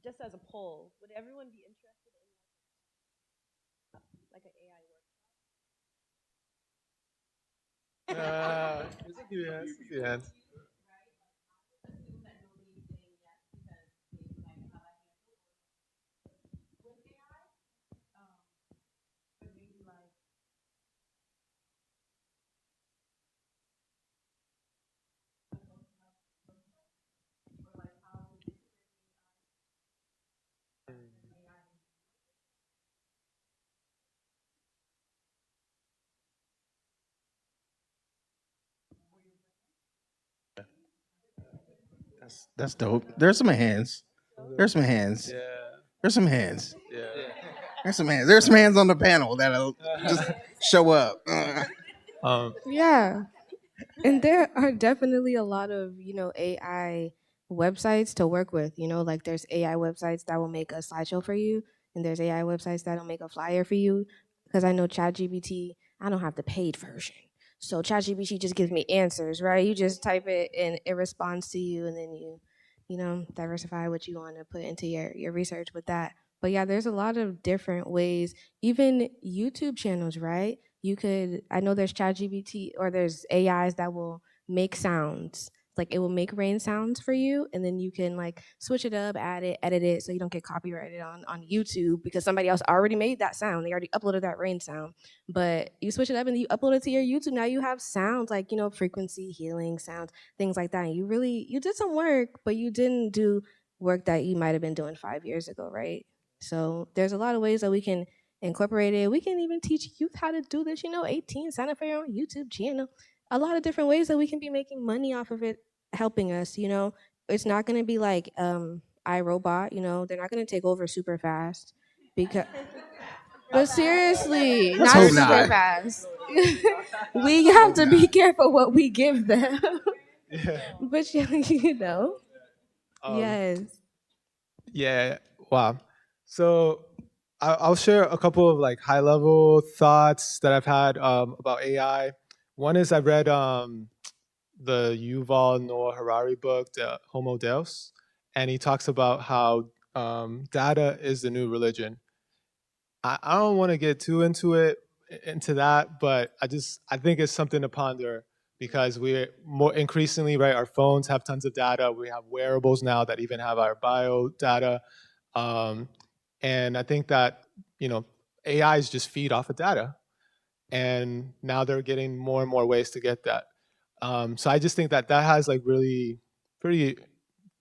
Speaker 3: Just as a poll, would everyone be interested in like an AI workshop?
Speaker 5: Yes.
Speaker 6: That's dope. There's some hands. There's some hands.
Speaker 5: Yeah.
Speaker 6: There's some hands.
Speaker 5: Yeah.
Speaker 6: There's some hands. There's some hands on the panel that'll just show up.
Speaker 1: Yeah. And there are definitely a lot of, AI websites to work with. Like there's AI websites that will make a slideshow for you, and there's AI websites that'll make a flyer for you. Because I know ChatGPT, I don't have the paid version. So ChatGPT just gives me answers, right? You just type it and it responds to you, and then you diversify what you want to put into your research with that. But yeah, there's a lot of different ways, even YouTube channels, right? I know there's ChatGPT or there's AIs that will make sounds. Like it will make rain sounds for you, and then you can like switch it up, add it, edit it, so you don't get copyrighted on YouTube because somebody else already made that sound. They already uploaded that rain sound. But you switch it up and you upload it to your YouTube. Now you have sounds like, frequency healing sounds, things like that. And you did some work, but you didn't do work that you might have been doing 5 years ago, right? So there's a lot of ways that we can incorporate it. We can even teach youth how to do this, 18, sign up for your own YouTube channel. A lot of different ways that we can be making money off of it, helping us, It's not going to be like iRobot, they're not going to take over super fast because but seriously,
Speaker 6: Let's
Speaker 1: not
Speaker 6: hope
Speaker 1: super
Speaker 6: not.
Speaker 1: fast. We have to be careful what we give them.
Speaker 5: Yeah.
Speaker 1: But
Speaker 5: Um,
Speaker 1: yes.
Speaker 5: Yeah. Wow. So I'll share a couple of like high level thoughts that I've had about AI. One is I read the Yuval Noah Harari book, the Homo Deus, and he talks about how data is the new religion. I don't want to get too into that, but I think it's something to ponder because we're more increasingly, right, our phones have tons of data. We have wearables now that even have our bio data. And I think that, AIs just feed off of data. And now they're getting more and more ways to get that. So I just think that has like really pretty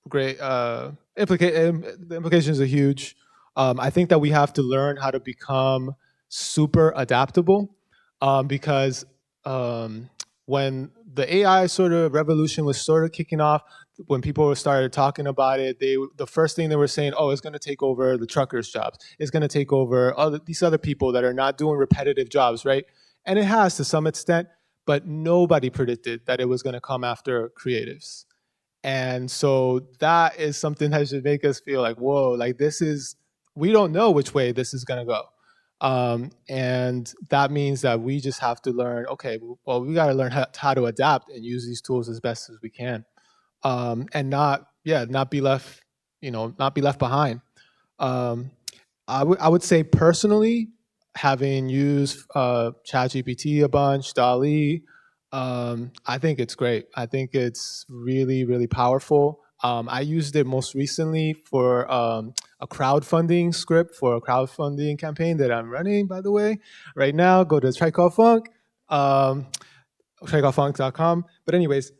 Speaker 5: great the implications are huge. I think that we have to learn how to become super adaptable because when the AI sort of revolution was sort of kicking off, when people started talking about it, the first thing they were saying, oh, it's going to take over the truckers' jobs. It's going to take over these other people that are not doing repetitive jobs, right? And it has to some extent, but nobody predicted that it was going to come after creatives. And so that is something that should make us feel like, whoa, like we don't know which way this is going to go. And that means that we just have to learn, okay, well, we got to learn how to adapt and use these tools as best as we can. And not be left, not be left behind. I would say personally, having used ChatGPT a bunch, DALL-E, I think it's great. I think it's really, really powerful. I used it most recently for a crowdfunding script for a crowdfunding campaign that I'm running, by the way. Right now, go to TryCallFunk, TryCallFunk.com. But anyways,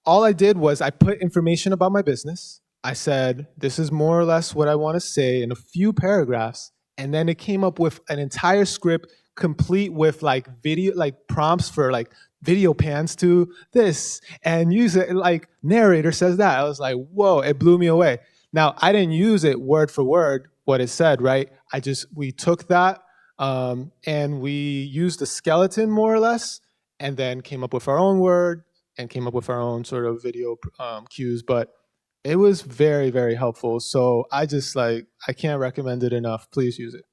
Speaker 5: all I did was I put information about my business. I said, this is more or less what I want to say in a few paragraphs. And then it came up with an entire script complete with like video, like prompts for like video pans to this and use it like narrator says that. I was like, whoa, it blew me away. Now, I didn't use it word for word, what it said, right? We took that and we used the skeleton more or less and then came up with our own word and came up with our own sort of video cues. But it was very, very helpful. So I can't recommend it enough. Please use it.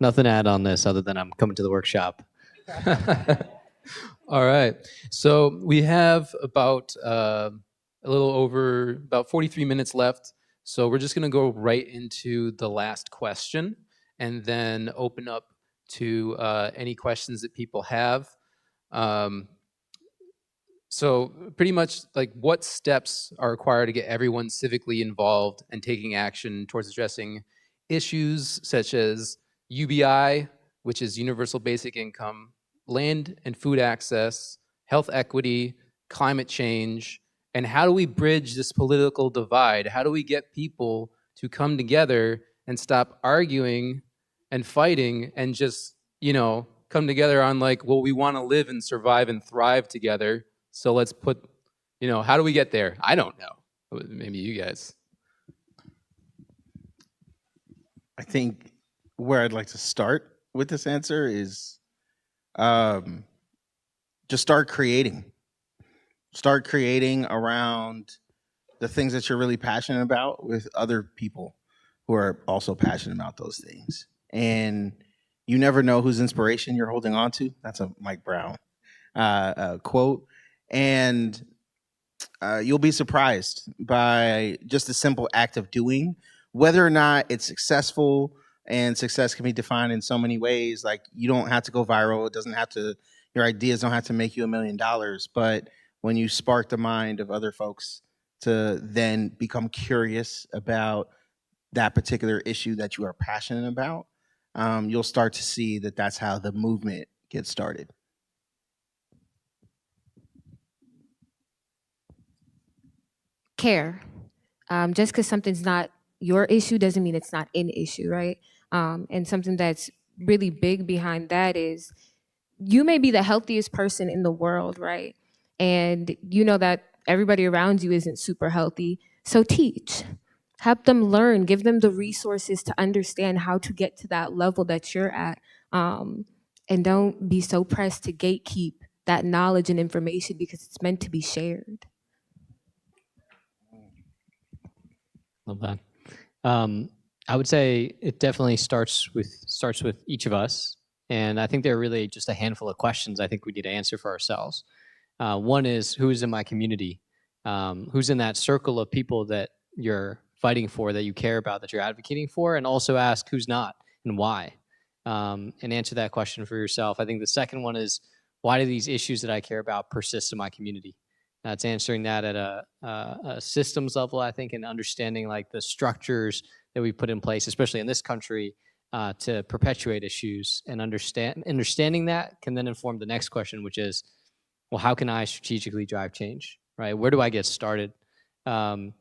Speaker 10: Nothing to add on this other than I'm coming to the workshop.
Speaker 7: All right. So we have about a little over about 43 minutes left. So we're just going to go right into the last question and then open up to any questions that people have. So pretty much like what steps are required to get everyone civically involved and taking action towards addressing issues such as UBI, which is universal basic income, land and food access, health equity, climate change, and how do we bridge this political divide? How do we get people to come together and stop arguing and fighting and just, come together on like, well, we want to live and survive and thrive together. So let's put, how do we get there? I don't know. Maybe you guys.
Speaker 6: I think where I'd like to start with this answer is just start creating. Start creating around the things that you're really passionate about with other people who are also passionate about those things. And you never know whose inspiration you're holding on to. That's a Mike Brown quote. And you'll be surprised by just a simple act of doing, whether or not it's successful. And success can be defined in so many ways. Like you don't have to go viral. It doesn't have to, your ideas don't have to make you $1 million. But when you spark the mind of other folks to then become curious about that particular issue that you are passionate about, you'll start to see that that's how the movement get started?
Speaker 4: Care. Just because something's not your issue doesn't mean it's not an issue, right? And something that's really big behind that is you may be the healthiest person in the world, right? And you know that everybody around you isn't super healthy. So teach, help them learn, give them the resources to understand how to get to that level that you're at. And don't be so pressed to gatekeep that knowledge and information because it's meant to be shared.
Speaker 10: Love that. I would say it definitely starts with each of us, and I think there are really just a handful of questions I think we need to answer for ourselves. One is, who's in my community? Who's in that circle of people that you're fighting for, that you care about, that you're advocating for? And also ask who's not and why, and answer that question for yourself. I think the second one is, why do these issues that I care about persist in my community? That's answering that at a systems level, I think, and understanding like the structures that we put in place, especially in this country, to perpetuate issues. And understanding that can then inform the next question, which is, well, how can I strategically drive change, right? Where do I get started? And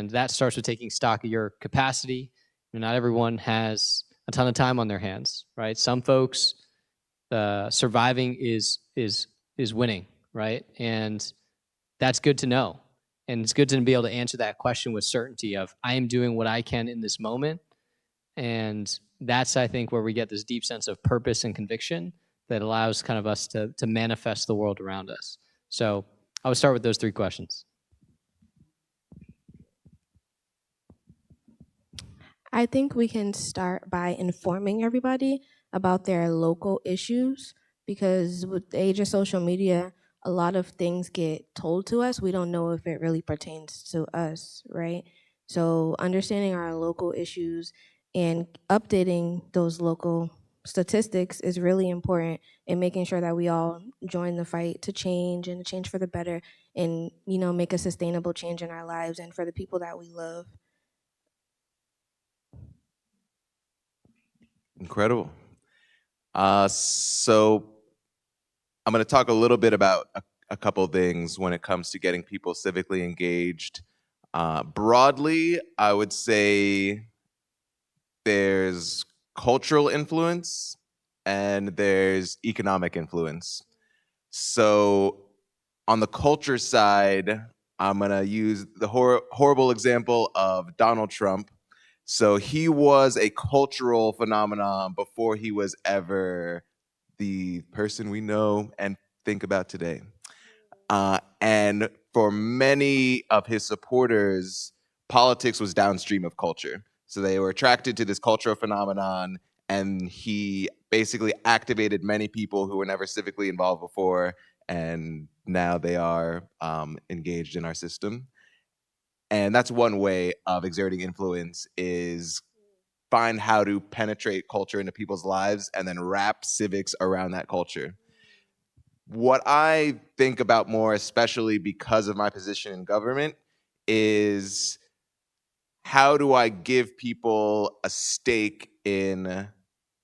Speaker 10: that starts with taking stock of your capacity. Not everyone has a ton of time on their hands, right? Some folks, surviving is winning, right? And that's good to know. And it's good to be able to answer that question with certainty of, I am doing what I can in this moment. And that's, I think, where we get this deep sense of purpose and conviction that allows kind of us to manifest the world around us. So I would start with those 3 questions.
Speaker 1: I think we can start by informing everybody about their local issues, because with the age of social media, a lot of things get told to us. We don't know if it really pertains to us, right? So understanding our local issues and updating those local statistics is really important in making sure that we all join the fight to change and to change for the better and, you know, make a sustainable change in our lives and for the people that we love.
Speaker 2: Incredible. So I'm going to talk a little bit about a couple things when it comes to getting people civically engaged. Broadly, I would say there's cultural influence and there's economic influence. So on the culture side, I'm going to use the horrible example of Donald Trump. So he was a cultural phenomenon before he was ever the person we know and think about today. And for many of his supporters, politics was downstream of culture. So they were attracted to this cultural phenomenon, and he basically activated many people who were never civically involved before, and now they are engaged in our system. And that's one way of exerting influence, is find how to penetrate culture into people's lives and then wrap civics around that culture. What I think about more, especially because of my position in government, is how do I give people a stake in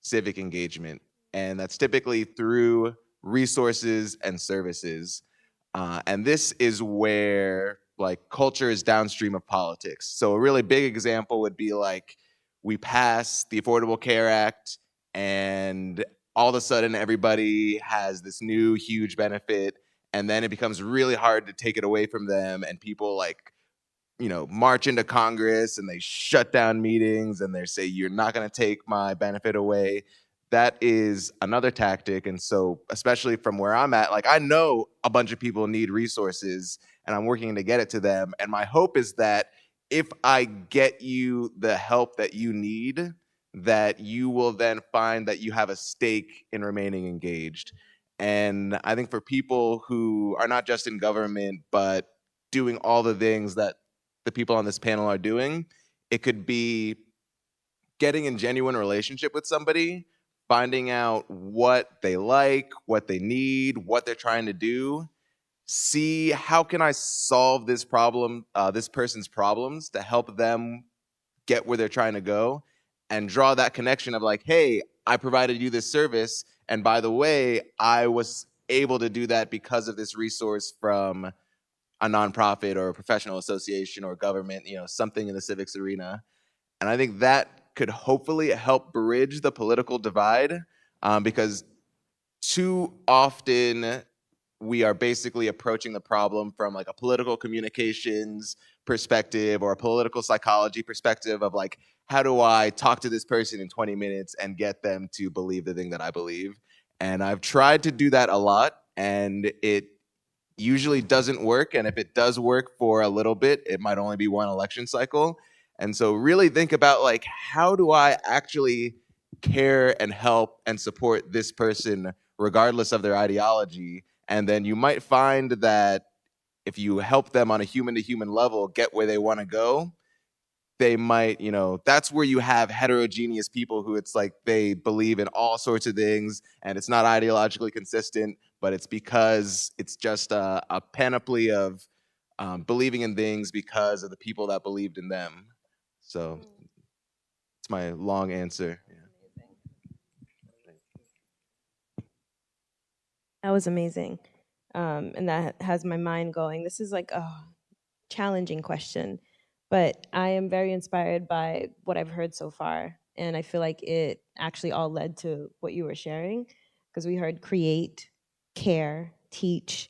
Speaker 2: civic engagement? And that's typically through resources and services. And this is where like culture is downstream of politics. So a really big example would be like, we pass the Affordable Care Act and all of a sudden everybody has this new huge benefit, and then it becomes really hard to take it away from them, and people like, you know, march into Congress and they shut down meetings and they say, you're not going to take my benefit away. That is another tactic. And so, especially from where I'm at, like I know a bunch of people need resources and I'm working to get it to them. And my hope is that if I get you the help that you need, that you will then find that you have a stake in remaining engaged. And I think for people who are not just in government, but doing all the things that the people on this panel are doing, it could be getting in genuine relationship with somebody, finding out what they like, what they need, what they're trying to do. See, how can I solve this problem, this person's problems, to help them get where they're trying to go? and draw that connection of like, hey, I provided you this service, and by the way, I was able to do that because of this resource from a nonprofit or a professional association or government, something in the civics arena. And I think that could hopefully help bridge the political divide, because too often we are basically approaching the problem from like a political communications perspective or a political psychology perspective of like, how do I talk to this person in 20 minutes and get them to believe the thing that I believe? And I've tried to do that a lot, and it usually doesn't work. And if it does work for a little bit, it might only be one election cycle. And so really think about like, how do I actually care and help and support this person regardless of their ideology? And then you might find that if you help them on a human to human level get where they want to go, they might, that's where you have heterogeneous people who it's like they believe in all sorts of things and it's not ideologically consistent, but it's because it's just a panoply of believing in things because of the people that believed in them. So it's my long answer. Yeah.
Speaker 3: That was amazing. And that has my mind going. This is like a challenging question, but I am very inspired by what I've heard so far. And I feel like it actually all led to what you were sharing, because we heard create, care, teach,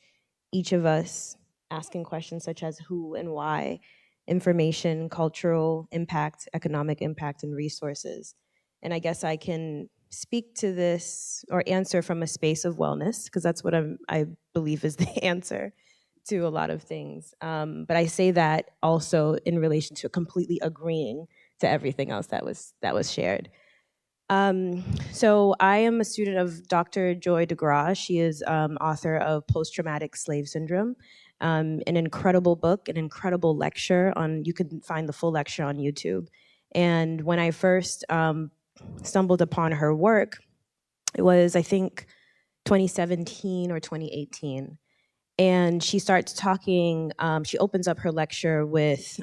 Speaker 3: each of us asking questions such as who and why, information, cultural impact, economic impact, and resources. And I guess I can speak to this or answer from a space of wellness, because that's what I believe is the answer to a lot of things. But I say that also in relation to completely agreeing to everything else that was shared. So I am a student of Dr. Joy DeGraw. She is author of Post-Traumatic Slave Syndrome, an incredible book, an incredible lecture you can find the full lecture on YouTube. And when I first stumbled upon her work, it was, I think, 2017 or 2018. And she starts talking, she opens up her lecture with,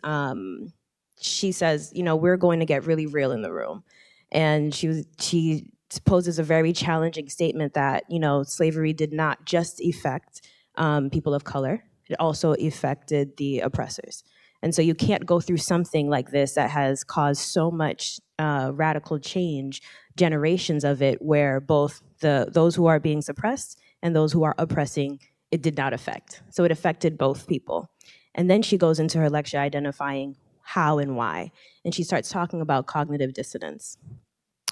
Speaker 3: she says, we're going to get really real in the room. And she poses a very challenging statement that, slavery did not just affect people of color, it also affected the oppressors. And so you can't go through something like this that has caused so much radical change, generations of it, where both those who are being suppressed and those who are oppressing, it did not affect. So it affected both people. And then she goes into her lecture identifying how and why. And she starts talking about cognitive dissonance.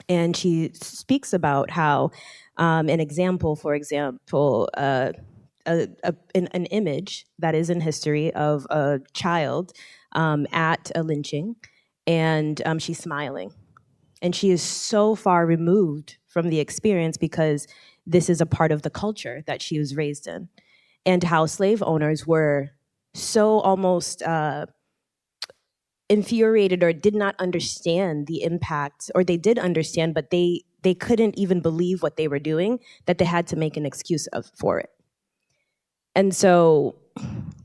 Speaker 3: And she speaks about how an example, for example, an image that is in history of a child at a lynching, and she's smiling. And she is so far removed from the experience because this is a part of the culture that she was raised in. And how slave owners were so almost infuriated or did not understand the impact, or they did understand, but they couldn't even believe what they were doing, that they had to make an excuse for it. And so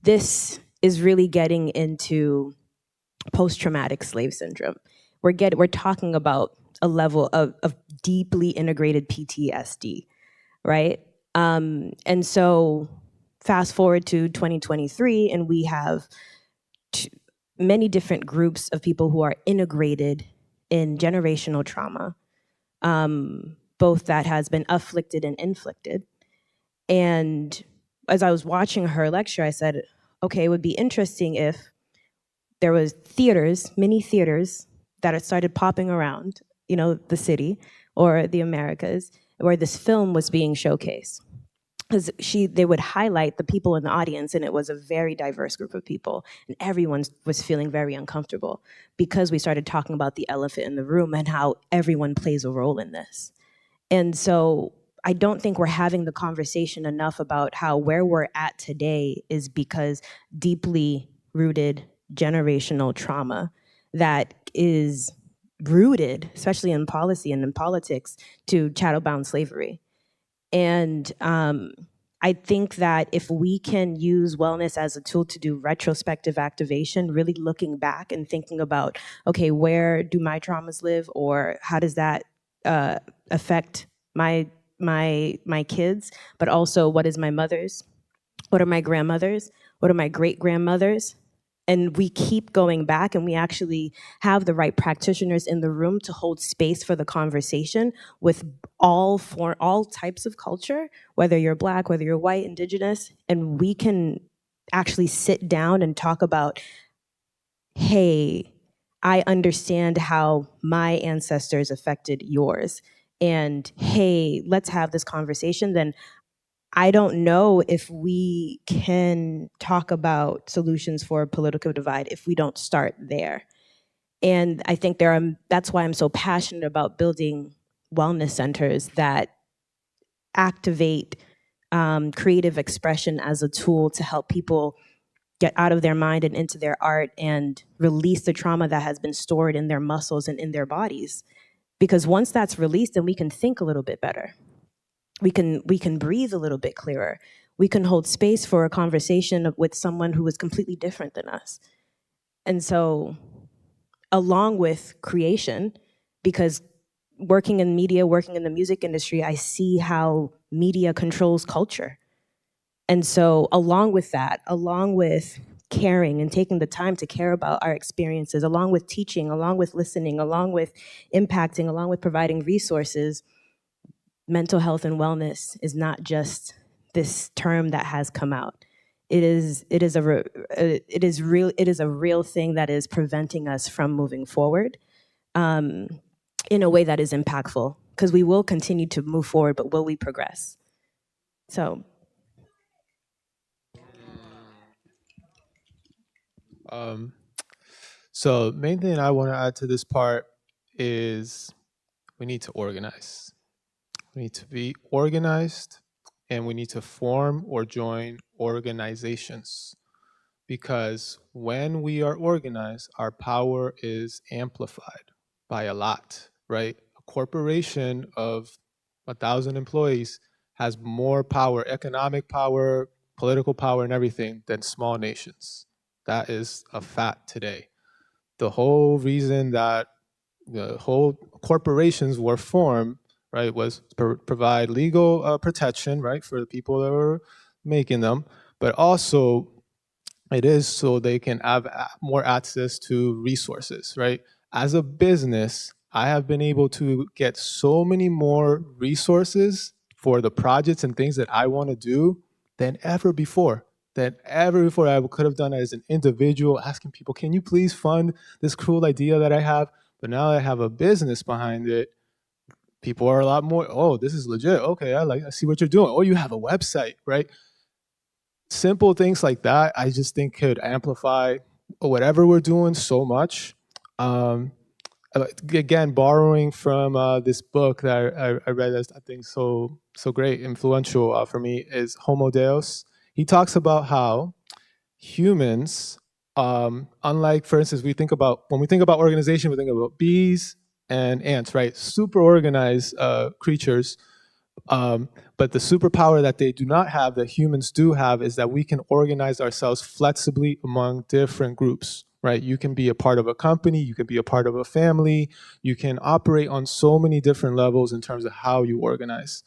Speaker 3: this is really getting into post-traumatic slave syndrome. We're talking about a level of deeply integrated PTSD, right? And so fast forward to 2023, and we have many different groups of people who are integrated in generational trauma, both that has been afflicted and inflicted. And as I was watching her lecture, I said, okay, it would be interesting if there was mini theaters that had started popping around, the city or the Americas, where this film was being showcased. Because they would highlight the people in the audience, and it was a very diverse group of people, and everyone was feeling very uncomfortable because we started talking about the elephant in the room and how everyone plays a role in this. And so I don't think we're having the conversation enough about how where we're at today is because deeply rooted generational trauma that is rooted, especially in policy and in politics, to chattel-bound slavery. And I think that if we can use wellness as a tool to do retrospective activation, really looking back and thinking about, okay, where do my traumas live, or how does that affect my kids, but also what is my mother's, what are my grandmother's, what are my great grandmother's, and we keep going back and we actually have the right practitioners in the room to hold space for the conversation with all types of culture, whether you're Black, whether you're white, indigenous, and we can actually sit down and talk about, hey, I understand how my ancestors affected yours, and hey, let's have this conversation. Then I don't know if we can talk about solutions for a political divide if we don't start there. And I think that's why I'm so passionate about building wellness centers that activate creative expression as a tool to help people get out of their mind and into their art and release the trauma that has been stored in their muscles and in their bodies. Because once that's released, then we can think a little bit better. We can breathe a little bit clearer. We can hold space for a conversation with someone who is completely different than us. And so, along with creation, because working in media, working in the music industry, I see how media controls culture. And so, along with that, along with caring and taking the time to care about our experiences, along with teaching, along with listening, along with impacting, along with providing resources, mental health and wellness is not just this term that has come out. It is a real thing that is preventing us from moving forward in a way that is impactful. Because we will continue to move forward, but will we progress? So.
Speaker 5: So main thing I want to add to this part is we need to organize. We need to be organized, and we need to form or join organizations. Because when we are organized, our power is amplified by a lot, right? A corporation of 1,000 employees has more power, economic power, political power, and everything than small nations. That is a fact today. The whole reason that the whole corporations were formed, right, was to provide legal protection, right, for the people that were making them, but also it is so they can have more access to resources, right? As a business, I have been able to get so many more resources for the projects and things that I want to do than ever before. I could have done as an individual, asking people, can you please fund this cool idea that I have? But now I have a business behind it. People are a lot more, oh, this is legit. Okay, I see what you're doing. Oh, you have a website, right? Simple things like that, I just think could amplify whatever we're doing so much. Again, borrowing from this book that I read, that's I think so great, influential for me, is Homo Deus. He talks about how humans, unlike, for instance, when we think about organization, we think about bees and ants, right? Super organized creatures. But the superpower that they do not have, that humans do have, is that we can organize ourselves flexibly among different groups, right? You can be a part of a company, you can be a part of a family, you can operate on so many different levels in terms of how you organize.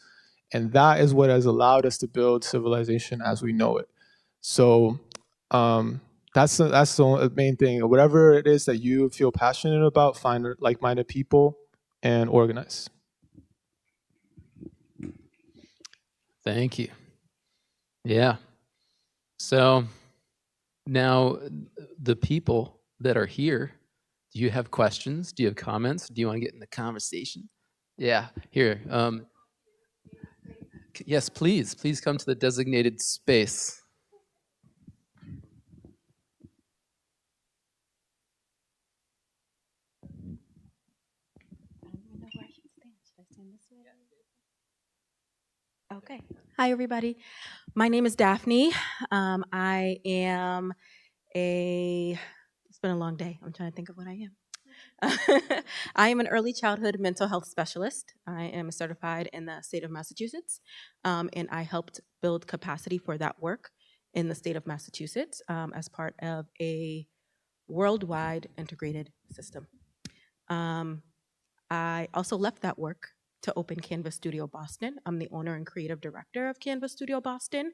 Speaker 5: And that is what has allowed us to build civilization as we know it. So that's the main thing. Whatever it is that you feel passionate about, find like-minded people and organize.
Speaker 7: Thank you. Yeah. So now the people that are here, do you have questions? Do you have comments? Do you want to get in the conversation? Yeah, here. Yes, please come to the designated space.
Speaker 12: Okay. Hi, everybody. My name is Daphne. I am it's been a long day. I'm trying to think of what I I am an early childhood mental health specialist. I am certified in the state of Massachusetts, and I helped build capacity for that work in the state of Massachusetts as part of a worldwide integrated system. I also left that work to open Canvas Studio Boston. I'm the owner and creative director of Canvas Studio Boston,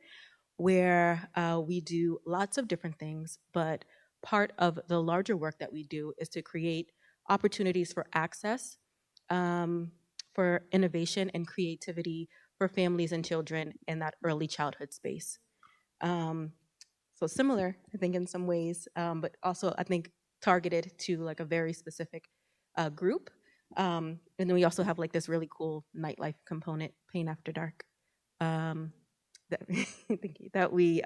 Speaker 12: where we do lots of different things, but part of the larger work that we do is to create opportunities for access, for innovation and creativity for families and children in that early childhood space. So similar, I think, in some ways, but also I think targeted to like a very specific group. And then we also have like this really cool nightlife component, Pain After Dark, that thank you, that we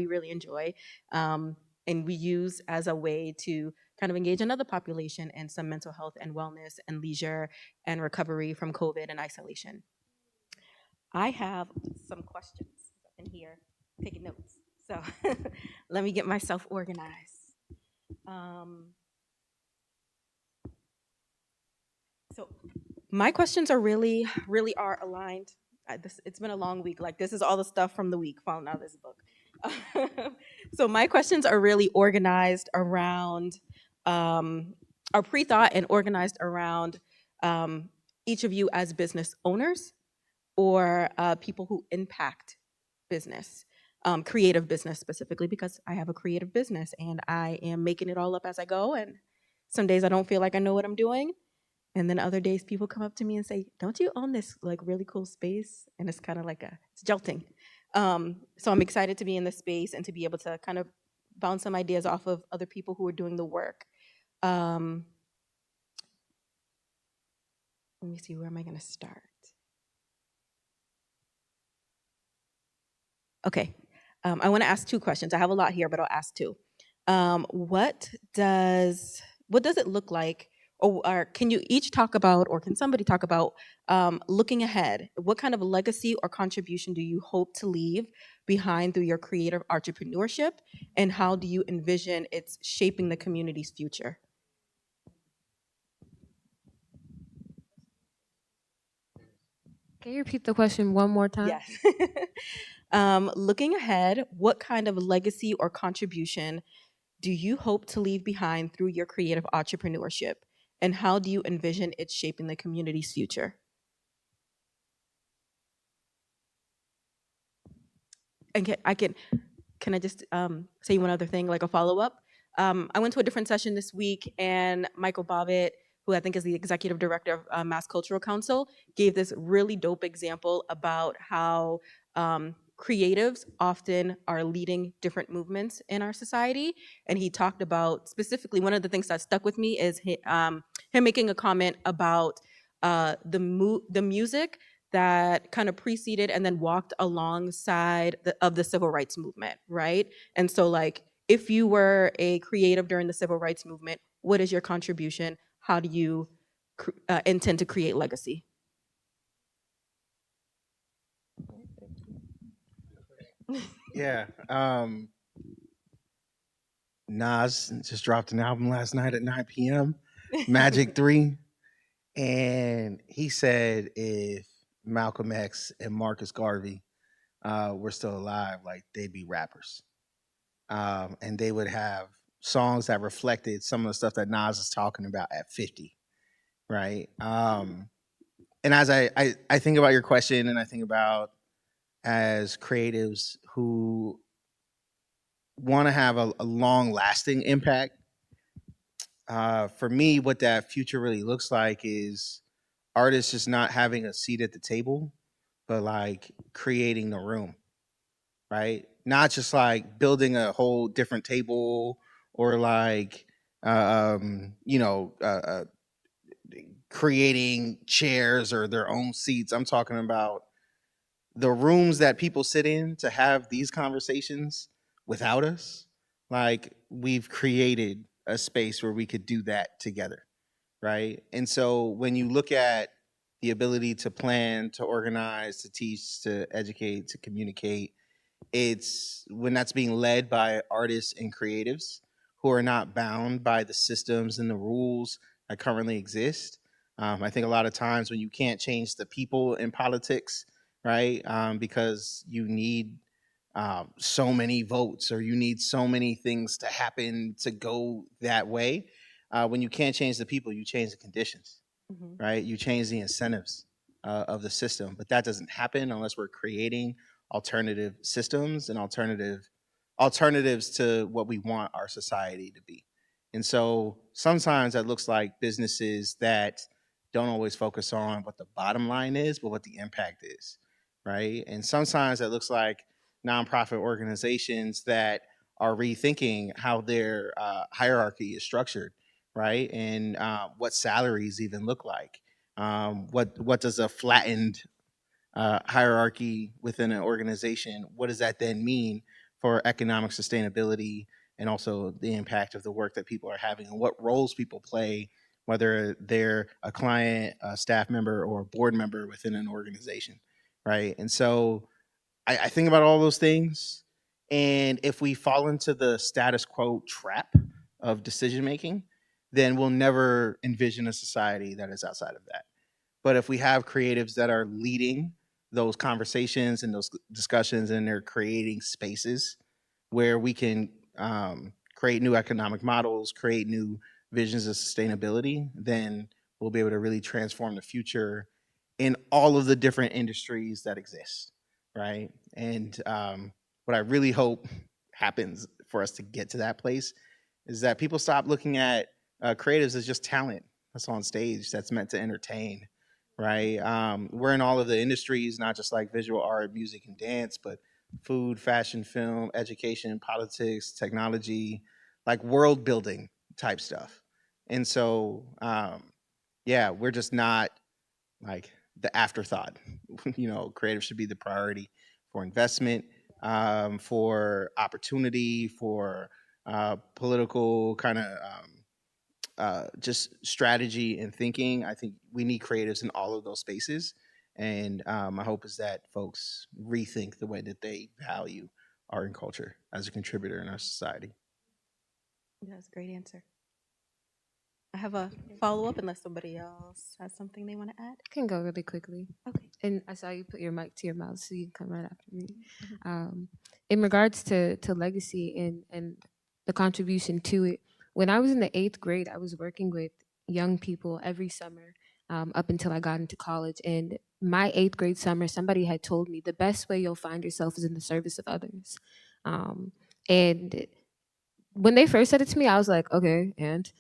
Speaker 12: really enjoy, and we use as a way to kind of engage another population in some mental health and wellness and leisure and recovery from COVID and isolation. I have some questions in here, taking notes. So let me get myself organized. So my questions are really are aligned. It's been a long week. Like this is all the stuff from the week falling out of this book. So my questions are really organized around, are pre-thought and organized around each of you as business owners or people who impact business, creative business specifically, because I have a creative business and I am making it all up as I go. And some days I don't feel like I know what I'm doing. And then other days people come up to me and say, don't you own this like really cool space? And it's kind of like it's jolting. So I'm excited to be in this space and to be able to kind of bounce some ideas off of other people who are doing the work. Let me see, where am I gonna start? Okay, I wanna ask two questions. I have a lot here, but I'll ask two. What does it look like, or can you each talk about, or can somebody talk about looking ahead? What kind of legacy or contribution do you hope to leave behind through your creative entrepreneurship? And how do you envision it's shaping the community's future?
Speaker 4: Can you repeat the question one more time?
Speaker 12: Yes. Looking ahead, what kind of legacy or contribution do you hope to leave behind through your creative entrepreneurship? And how do you envision it shaping the community's future? And can I just say one other thing, like a follow-up? I went to a different session this week, and Michael Bobbitt, who I think is the executive director of Mass Cultural Council, gave this really dope example about how creatives often are leading different movements in our society. And he talked about, specifically, one of the things that stuck with me is him making a comment about the music that kind of preceded and then walked alongside of the civil rights movement, right? And so like, if you were a creative during the civil rights movement, what is your contribution? How do you intend to create legacy?
Speaker 6: Yeah. Nas just dropped an album last night at 9 p.m., Magic 3. And he said if Malcolm X and Marcus Garvey were still alive, like they'd be rappers. And they would have songs that reflected some of the stuff that Nas is talking about at 50, right? And as I think about your question, and I think about as creatives who want to have a long-lasting impact, for me, what that future really looks like is artists just not having a seat at the table, but like creating the room, right? Not just like building a whole different table or like, creating chairs or their own seats. I'm talking about the rooms that people sit in to have these conversations without us. Like we've created a space where we could do that together, right? And so when you look at the ability to plan, to organize, to teach, to educate, to communicate, it's when that's being led by artists and creatives who are not bound by the systems and the rules that currently exist. I think a lot of times when you can't change the people in politics, right, because you need so many votes or you need so many things to happen to go that way. When you can't change the people, you change the conditions, right? You change the incentives of the system, but that doesn't happen unless we're creating alternative systems and alternatives to what we want our society to be. And so sometimes that looks like businesses that don't always focus on what the bottom line is, but what the impact is, right? And sometimes that looks like nonprofit organizations that are rethinking how their hierarchy is structured, right? And what salaries even look like. What does a flattened hierarchy within an organization, what does that then mean for economic sustainability and also the impact of the work that people are having and what roles people play, whether they're a client, a staff member, or a board member within an organization, right? And so I think about all those things. And if we fall into the status quo trap of decision making, then we'll never envision a society that is outside of that. But if we have creatives that are leading those conversations and those discussions and they're creating spaces where we can create new economic models, create new visions of sustainability, then we'll be able to really transform the future in all of the different industries that exist, right? And what I really hope happens for us to get to that place is that people stop looking at creatives as just talent that's on stage that's meant to entertain, right? We're in all of the industries, not just like visual art, music, and dance, but food, fashion, film, education, politics, technology, like world building type stuff. And so, yeah, we're just not like the afterthought. Creative should be the priority for investment, for opportunity, for political kind of just strategy and thinking. I think we need creatives in all of those spaces. And my hope is that folks rethink the way that they value art and culture as a contributor in our society.
Speaker 12: That's a great answer. I have a follow-up unless somebody else has something they want to add.
Speaker 4: I can go really quickly.
Speaker 12: Okay.
Speaker 4: And I saw you put your mic to your mouth, so you can come right after me. In regards to legacy and the contribution to it, when I was in the 8th grade, I was working with young people every summer up until I got into college. And my 8th grade summer, somebody had told me the best way you'll find yourself is in the service of others. And when they first said it to me, I was like, okay, and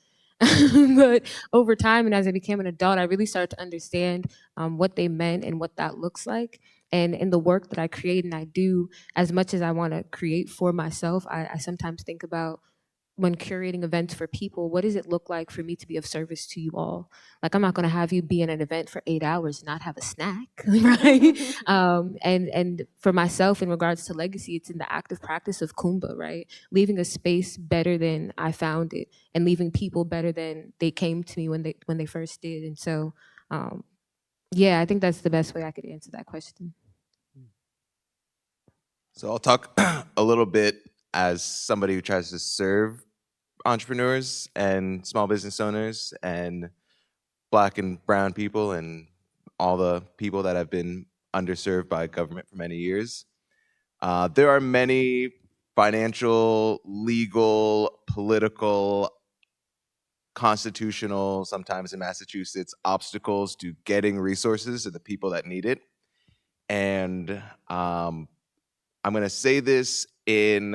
Speaker 4: but over time and as I became an adult, I really started to understand what they meant and what that looks like. And in the work that I create and I do, as much as I want to create for myself, I sometimes think about when curating events for people, what does it look like for me to be of service to you all? Like, I'm not going to have you be in an event for 8 hours and not have a snack, right? And for myself, in regards to legacy, it's in the active practice of Kumba, right? Leaving a space better than I found it, and leaving people better than they came to me when they first did. And so, yeah, I think that's the best way I could answer that question.
Speaker 2: So I'll talk a little bit as somebody who tries to serve entrepreneurs and small business owners and Black and brown people and all the people that have been underserved by government for many years. There are many financial, legal, political, constitutional, sometimes in Massachusetts, obstacles to getting resources to the people that need it. And I'm going to say this in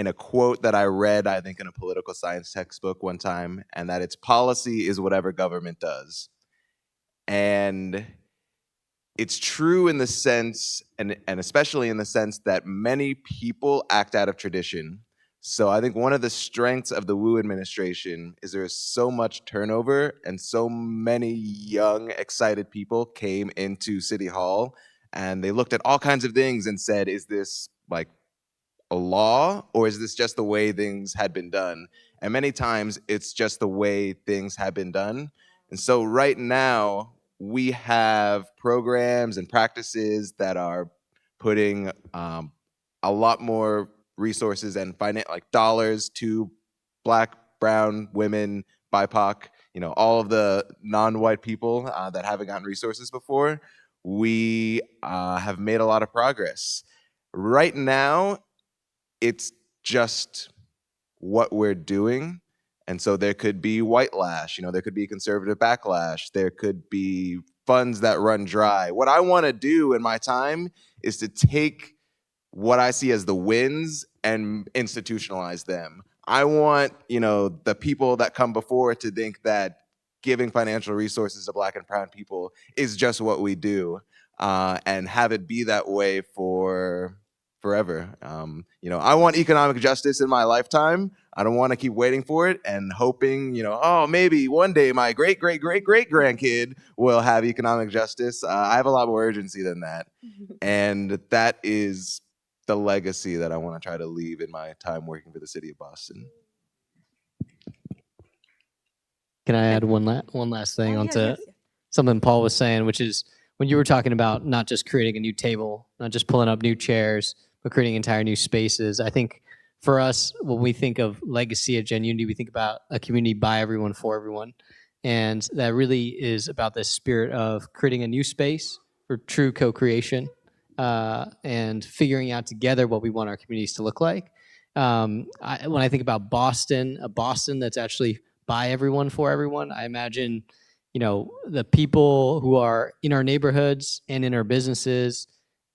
Speaker 2: a quote that I read, I think in a political science textbook one time, and that it's policy is whatever government does. And it's true in the sense, and especially in the sense that many people act out of tradition. So I think one of the strengths of the Wu administration is there is so much turnover and so many young, excited people came into City Hall and they looked at all kinds of things and said, is this like a law or is this just the way things had been done? And many times it's just the way things have been done. And so right now we have programs and practices that are putting a lot more resources and like dollars to Black brown, women, BIPOC, all of the non-white people that haven't gotten resources before, we have made a lot of progress. Right now, it's just what we're doing. And so there could be white lash, there could be conservative backlash, there could be funds that run dry. What I want to do in my time is to take what I see as the wins and institutionalize them. I want, the people that come before to think that giving financial resources to Black and brown people is just what we do, and have it be that way for forever. I want economic justice in my lifetime. I don't want to keep waiting for it and hoping, maybe one day my great, great, great, great grandkid will have economic justice. I have a lot more urgency than that. And that is the legacy that I want to try to leave in my time working for the city of Boston.
Speaker 10: Can I add one last thing onto something Paul was saying, which is when you were talking about not just creating a new table, not just pulling up new chairs, but creating entire new spaces. I think for us, when we think of legacy at Gen Unity, we think about a community by everyone, for everyone. And that really is about the spirit of creating a new space for true co-creation, and figuring out together what we want our communities to look like. When I think about Boston, a Boston that's actually by everyone, for everyone, I imagine, the people who are in our neighborhoods and in our businesses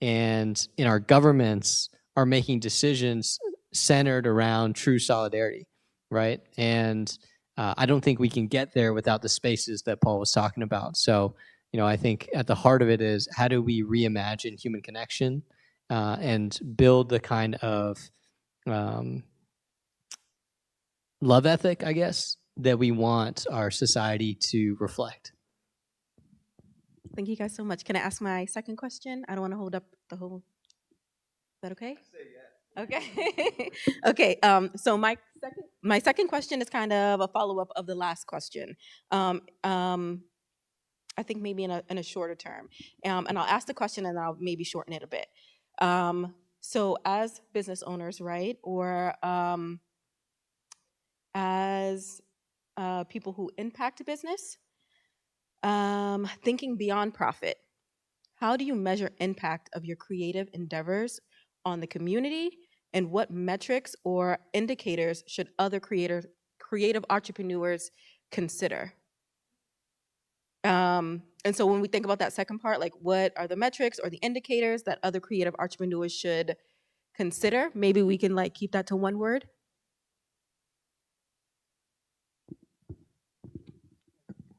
Speaker 10: and in our governments are making decisions centered around true solidarity, right? And I don't think we can get there without the spaces that Paul was talking about. So, I think at the heart of it is, how do we reimagine human connection and build the kind of love ethic, I guess, that we want our society to reflect.
Speaker 12: Thank you guys so much. Can I ask my second question? I don't want to hold up the whole. Is that okay? Okay. Okay. So my second question is kind of a follow-up of the last question. I think maybe in a shorter term. And I'll ask the question and I'll maybe shorten it a bit. So as business owners, right, or as people who impact business, thinking beyond profit, how do you measure impact of your creative endeavors on the community, and what metrics or indicators should other creative entrepreneurs consider? And so when we think about that second part, like, what are the metrics or the indicators that other creative entrepreneurs should consider? Maybe we can keep that to one word.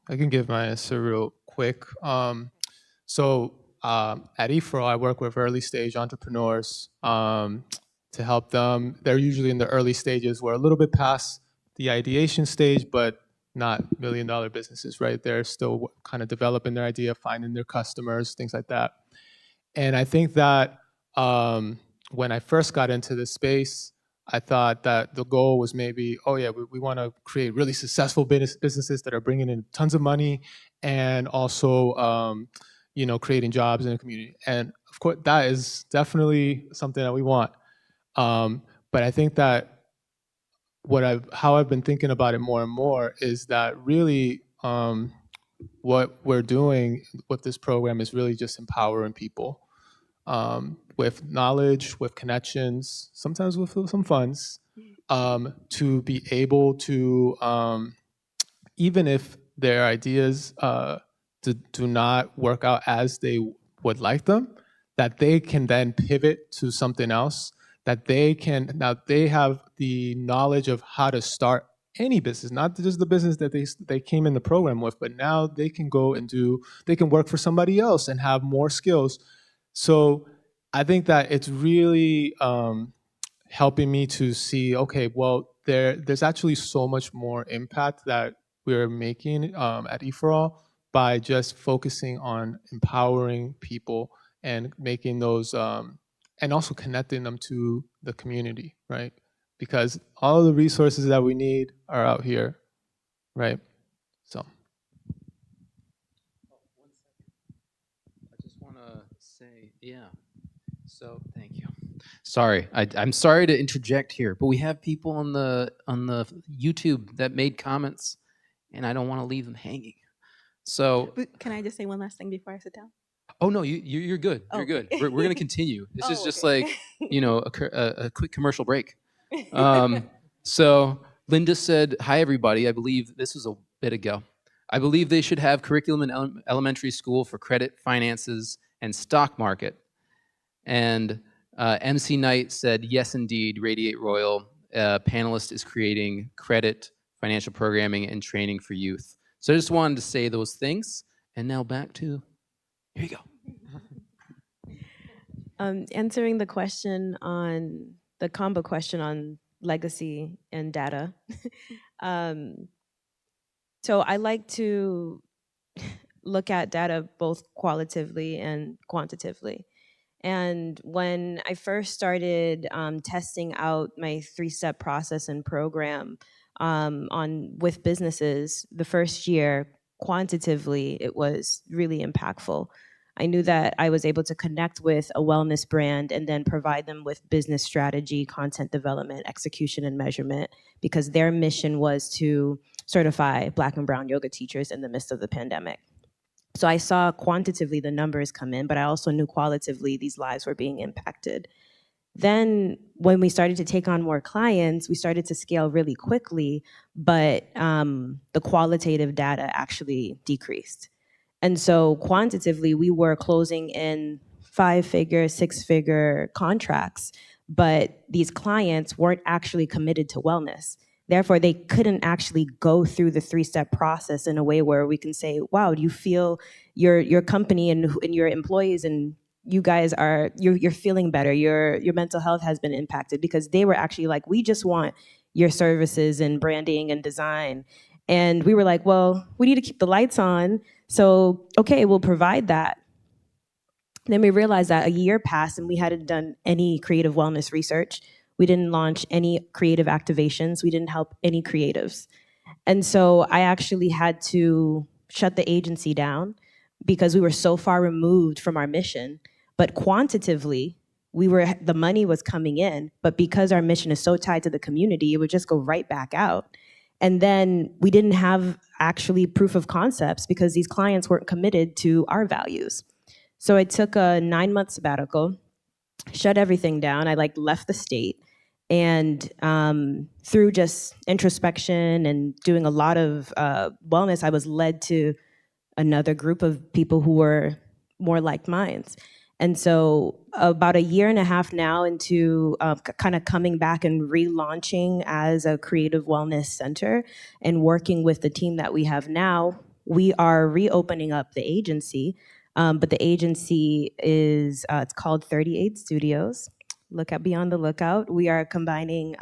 Speaker 5: I can give my answer real quick. At E4, I work with early stage entrepreneurs to help them. They're usually in the early stages. We're a little bit past the ideation stage, but not million-dollar businesses, right? They're still kind of developing their idea, finding their customers, things like that. And I think that when I first got into this space, I thought that the goal was maybe, we want to create really successful businesses that are bringing in tons of money, and also, creating jobs in the community. And of course, that is definitely something that we want. But I think that how I've been thinking about it more and more is that really what we're doing with this program is really just empowering people with knowledge, with connections, sometimes with some funds, to be able to, even if their ideas do not work out as they would like them, that they can then pivot to something else, that now they have the knowledge of how to start any business, not just the business that they came in the program with, but now they can go and they can work for somebody else and have more skills. So I think that it's really helping me to see, okay, well, there's actually so much more impact that we're making at E4All by just focusing on empowering people and making those, and also connecting them to the community, right? Because all the resources that we need are out here, right? So.
Speaker 7: I just want to say, yeah. So thank you. Sorry, I'm sorry to interject here, but we have people on the YouTube that made comments, and I don't want to leave them hanging. So,
Speaker 12: But can I just say one last thing before I sit down?
Speaker 7: oh no, you're good.
Speaker 12: Oh,
Speaker 7: You're good.
Speaker 12: okay.
Speaker 7: We're gonna continue. This is
Speaker 12: Oh,
Speaker 7: just
Speaker 12: okay.
Speaker 7: like a quick commercial break. So Linda said, "Hi everybody. I believe this was a bit ago. I believe they should have curriculum in elementary school for credit, finances, and stock market." And MC Knight said, "Yes, indeed. Radiate Royal panelist is creating credit, financial programming, and training for youth." So I just wanted to say those things. And now back to, here you go.
Speaker 3: Answering the question on the combo question on legacy and data. So I like to look at data both qualitatively and quantitatively. And when I first started testing out my 3-step process and program with businesses, the first year, quantitatively, it was really impactful. I knew that I was able to connect with a wellness brand and then provide them with business strategy, content development, execution, and measurement, because their mission was to certify Black and brown yoga teachers in the midst of the pandemic. So I saw quantitatively the numbers come in, but I also knew qualitatively these lives were being impacted. Then when we started to take on more clients, we started to scale really quickly, but the qualitative data actually decreased. And so quantitatively, we were closing in 5-figure, 6-figure contracts, but these clients weren't actually committed to wellness. Therefore, they couldn't actually go through the 3-step process in a way where we can say, wow, do you feel your company and your employees and you guys are, you're feeling better, your mental health has been impacted, because they were actually like, we just want your services and branding and design. And we were like, well, we need to keep the lights on. So, okay, we'll provide that. Then we realized that a year passed and we hadn't done any creative wellness research. We didn't launch any creative activations. We didn't help any creatives. And so I actually had to shut the agency down because we were so far removed from our mission. But quantitatively, the money was coming in, but because our mission is so tied to the community, it would just go right back out. And then we didn't have actually proof of concepts because these clients weren't committed to our values. So I took a 9-month sabbatical, shut everything down. I left the state, and through just introspection and doing a lot of wellness, I was led to another group of people who were more like minds. And so about 1.5 years now into kind of coming back and relaunching as a creative wellness center and working with the team that we have now, we are reopening up the agency. But the agency is, it's called 38 Studios. Be on the lookout. We are combining,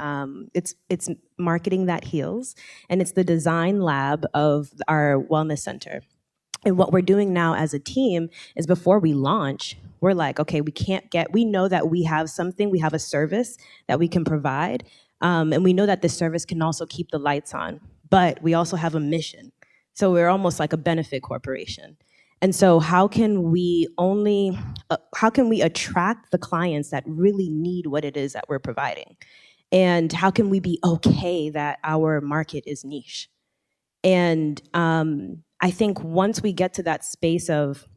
Speaker 3: it's marketing that heals, and it's the design lab of our wellness center. And what we're doing now as a team is, before we launch, we're like, okay, we know that we have something, we have a service that we can provide, and we know that this service can also keep the lights on, but we also have a mission. So we're almost like a benefit corporation. And so how can we attract the clients that really need what it is that we're providing? And how can we be okay that our market is niche? And I think once we get to that space of,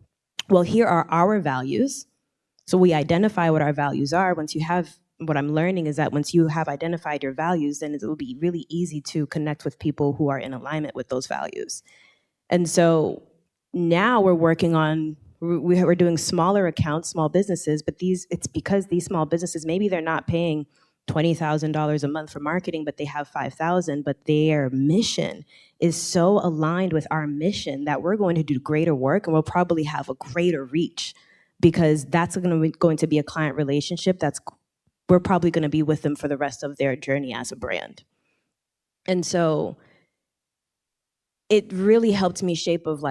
Speaker 3: well, here are our values, so we identify what our values are. What I'm learning is that once you have identified your values, then it will be really easy to connect with people who are in alignment with those values. And so now we're working on, we're doing smaller accounts, small businesses, but it's because these small businesses, maybe they're not paying $20,000 a month for marketing, but they have $5,000, but their mission is so aligned with our mission that we're going to do greater work, and we'll probably have a greater reach, because that's going to be a client relationship we're probably going to be with them for the rest of their journey as a brand. And so it really helped me shape of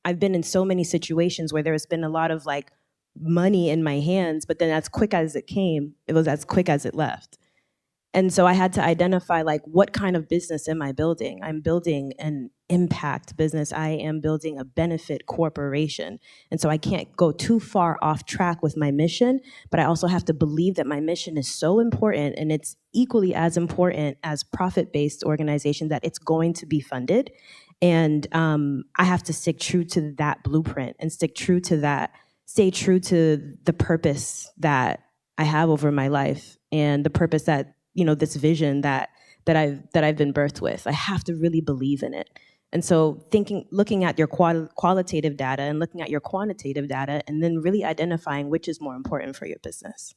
Speaker 3: I've been in so many situations where there's been a lot of money in my hands, but then as quick as it came, it was as quick as it left. And so I had to identify, like, what kind of business am I building? I'm building an impact business. I am building a benefit corporation. And so I can't go too far off track with my mission, but I also have to believe that my mission is so important, and it's equally as important as profit-based organization, that it's going to be funded. And I have to stick true to that blueprint and stay true to the purpose that I have over my life, and the purpose that, this vision that I've been birthed with. I have to really believe in it. And so looking at your qualitative data and looking at your quantitative data, and then really identifying which is more important for your business.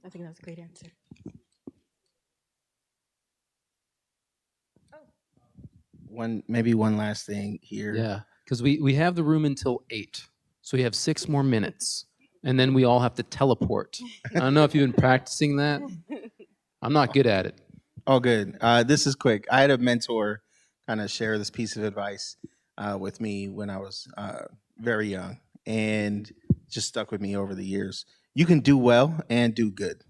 Speaker 12: I think that's a great answer.
Speaker 6: Maybe one last thing here.
Speaker 7: Yeah, because we have the room until 8, so we have 6 more minutes, and then we all have to teleport. I don't know if you've been practicing that. I'm not good at it.
Speaker 6: Oh, good. This is quick. I had a mentor kind of share this piece of advice with me when I was very young, and just stuck with me over the years. You can do well and do good.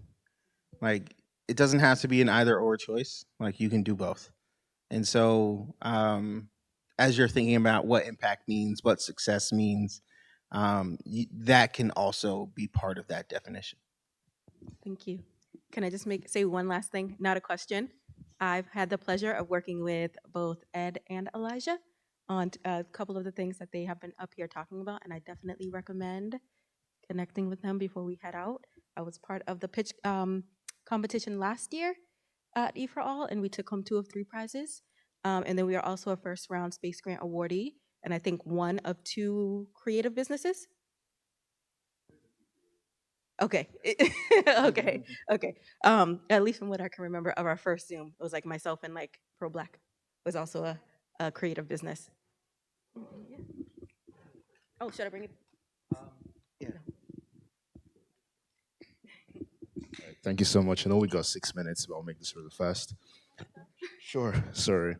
Speaker 6: Like, it doesn't have to be an either or choice. Like, you can do both. And so as you're thinking about what impact means, what success means, that can also be part of that definition.
Speaker 12: Thank you. Can I just say one last thing? Not a question. I've had the pleasure of working with both Ed and Elijah on a couple of the things that they have been up here talking about, and I definitely recommend connecting with them before we head out. I was part of the pitch competition last year at E for All, and we took home 2 of 3 prizes. And then we are also a first round space grant awardee, and I think 1 of 2 creative businesses. Okay. okay. At least from what I can remember of our first Zoom, it was like myself and like Pro Black was also a creative business. Yeah. Oh, should I bring it?
Speaker 6: Yeah.
Speaker 13: Thank you so much. I know we got 6 minutes, but I'll make this really fast. Sure. Sorry.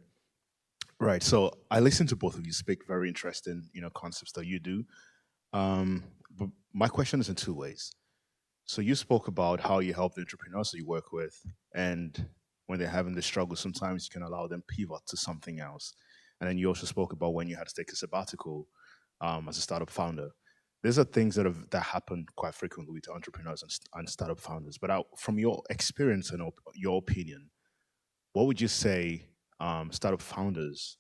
Speaker 13: Right. So I listened to both of you speak, very interesting, concepts that you do. But my question is in 2 ways. So you spoke about how you help the entrepreneurs that you work with, and when they're having the struggle, sometimes you can allow them pivot to something else. And then you also spoke about when you had to take a sabbatical as a startup founder. These are things that happen quite frequently with entrepreneurs and startup founders. But from your experience and your opinion, what would you say startup founders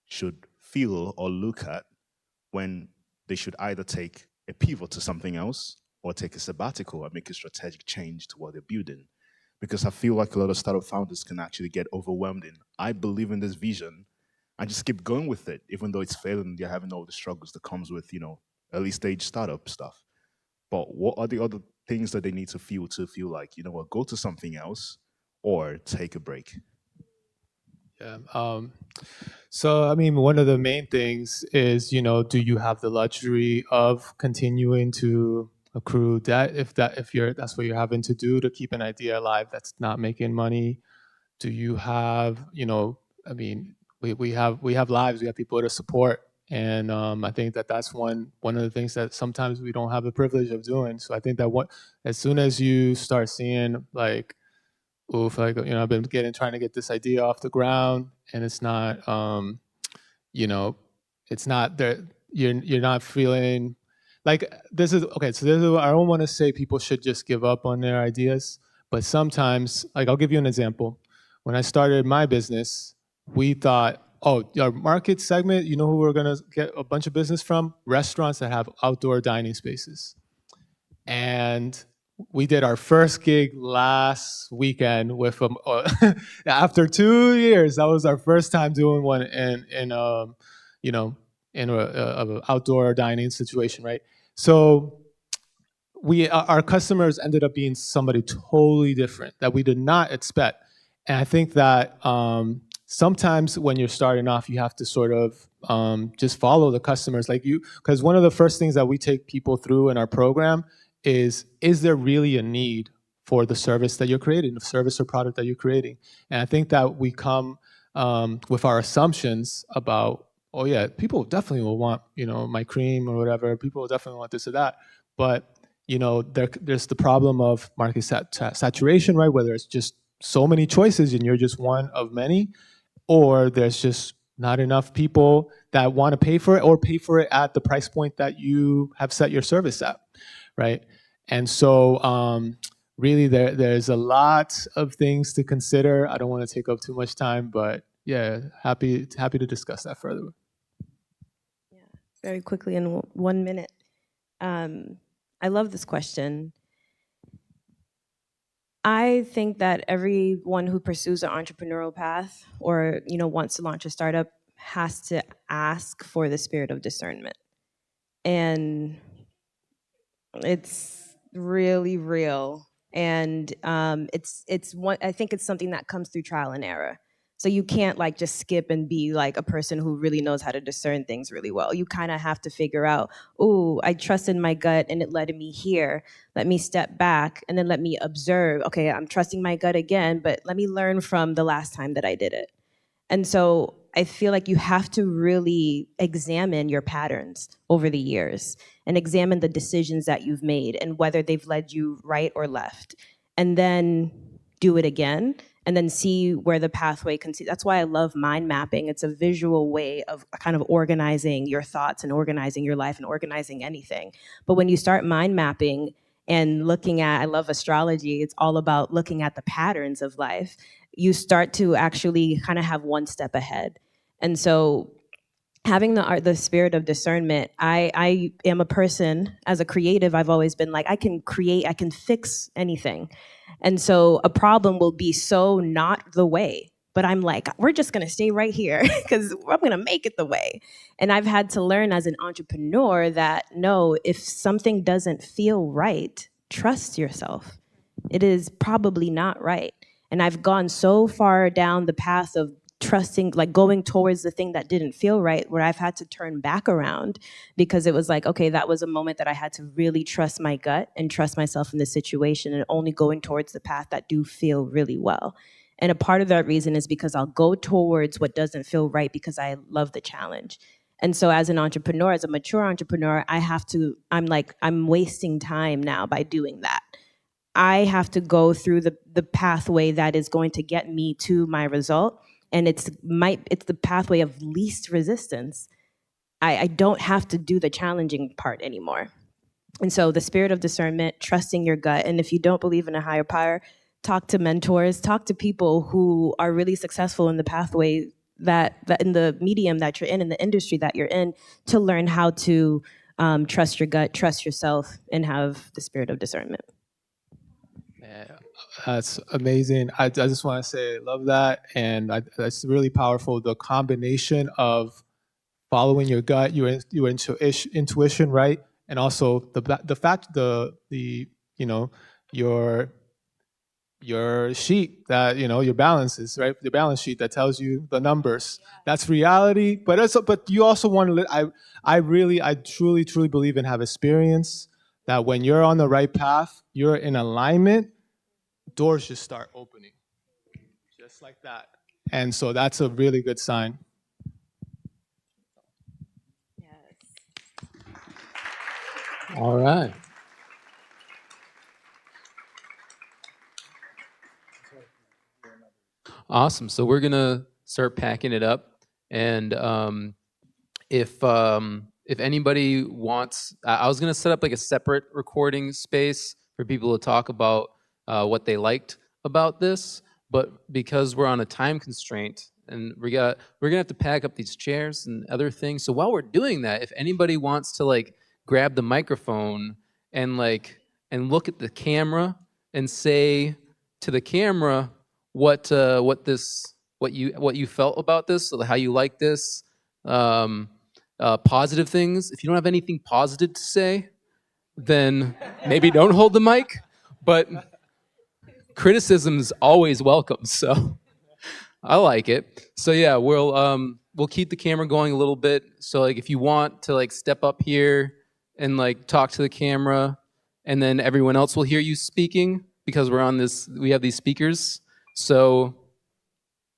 Speaker 13: should feel or look at when they should either take a pivot to something else or take a sabbatical and make a strategic change to what they're building? Because I feel like a lot of startup founders can actually get overwhelmed in, I believe in this vision, and just keep going with it, even though it's failing, they're having all the struggles that comes with, early stage startup stuff. But what are the other things that they need to feel like, go to something else or take a break?
Speaker 5: Yeah. So, I mean, one of the main things is, do you have the luxury of continuing to accrue debt if that's what you're having to do to keep an idea alive that's not making money? Do you have, I mean, we have lives, we have people to support. And I think that's one of the things that sometimes we don't have the privilege of doing. So I think that as soon as you start seeing like, oof, like, I've been trying to get this idea off the ground, and it's not, it's not there. You're not feeling like this is okay. So I don't want to say people should just give up on their ideas, but sometimes, like, I'll give you an example. When I started my business, we thought, oh, our market segment, who we're gonna get a bunch of business from? Restaurants that have outdoor dining spaces. And we did our first gig last weekend with after 2 years. That was our first time doing one in an outdoor dining situation, right? So our customers ended up being somebody totally different that we did not expect. And I think that sometimes when you're starting off, you have to sort of just follow the customers, because one of the first things that we take people through in our program is there really a need for the service that you're creating, the service or product that you're creating? And I think that we come with our assumptions about, oh yeah, people definitely will want, my cream or whatever. People will definitely want this or that. But, there's the problem of market saturation, right? Whether it's just so many choices and you're just one of many, or there's just not enough people that want to pay for it or pay for it at the price point that you have set your service at, right? And so really there's a lot of things to consider. I don't want to take up too much time, but yeah, happy to discuss that further.
Speaker 3: Yeah, very quickly in 1 minute. I love this question. I think that everyone who pursues an entrepreneurial path or wants to launch a startup has to ask for the spirit of discernment. And it's really real. And it's one, I think it's something that comes through trial and error. So you can't like just skip and be like a person who really knows how to discern things really well. You kind of have to figure out, oh, I trusted my gut and it led me here. Let me step back and then let me observe. Okay, I'm trusting my gut again, but let me learn from the last time that I did it. And so I feel like you have to really examine your patterns over the years and examine the decisions that you've made and whether they've led you right or left. And then do it again and then see where the pathway can see. That's why I love mind mapping. It's a visual way of kind of organizing your thoughts and organizing your life and organizing anything. But when you start mind mapping and looking at, I love astrology, it's all about looking at the patterns of life. You start to actually kind of have one step ahead. And so having the spirit of discernment, I am a person, as a creative, I've always been like, I can create, I can fix anything. And so a problem will be so not the way, but I'm like, we're just gonna stay right here because I'm gonna make it the way. And I've had to learn as an entrepreneur that no, if something doesn't feel right, trust yourself. It is probably not right. And I've gone so far down the path of trusting, like going towards the thing that didn't feel right, where I've had to turn back around because it was like, okay, that was a moment that I had to really trust my gut and trust myself in this situation and only going towards the path that do feel really well. And a part of that reason is because I'll go towards what doesn't feel right because I love the challenge. And so as an entrepreneur, as a mature entrepreneur, I'm wasting time now by doing that. I have to go through the pathway that is going to get me to my result. And it's the pathway of least resistance. I don't have to do the challenging part anymore. And so the spirit of discernment, trusting your gut. And if you don't believe in a higher power, talk to mentors, talk to people who are really successful in the pathway that in the medium that you're in the industry that you're in, to learn how to trust your gut, trust yourself, and have the spirit of discernment.
Speaker 5: That's amazing. I just want to say I love that. And that's really powerful. The combination of following your gut, your intuition, right? And also your sheet that, your balances, right? Your balance sheet that tells you the numbers. That's reality. But you also want to, I truly believe and have experience that when you're on the right path, you're in alignment, doors just start opening, just like that. And so that's a really good sign.
Speaker 3: Yes.
Speaker 7: All right. Awesome. So we're gonna start packing it up, and if anybody wants, I was gonna set up like a separate recording space for people to talk about what they liked about this, but because we're on a time constraint and we're gonna have to pack up these chairs and other things. So while we're doing that, if anybody wants to like grab the microphone and look at the camera and say to the camera what you felt about this, how you like this, positive things. If you don't have anything positive to say, then maybe don't hold the mic. But criticism is always welcome, so I like it. So yeah, we'll keep the camera going a little bit. So like if you want to like step up here and like talk to the camera, and then everyone else will hear you speaking because we have these speakers. So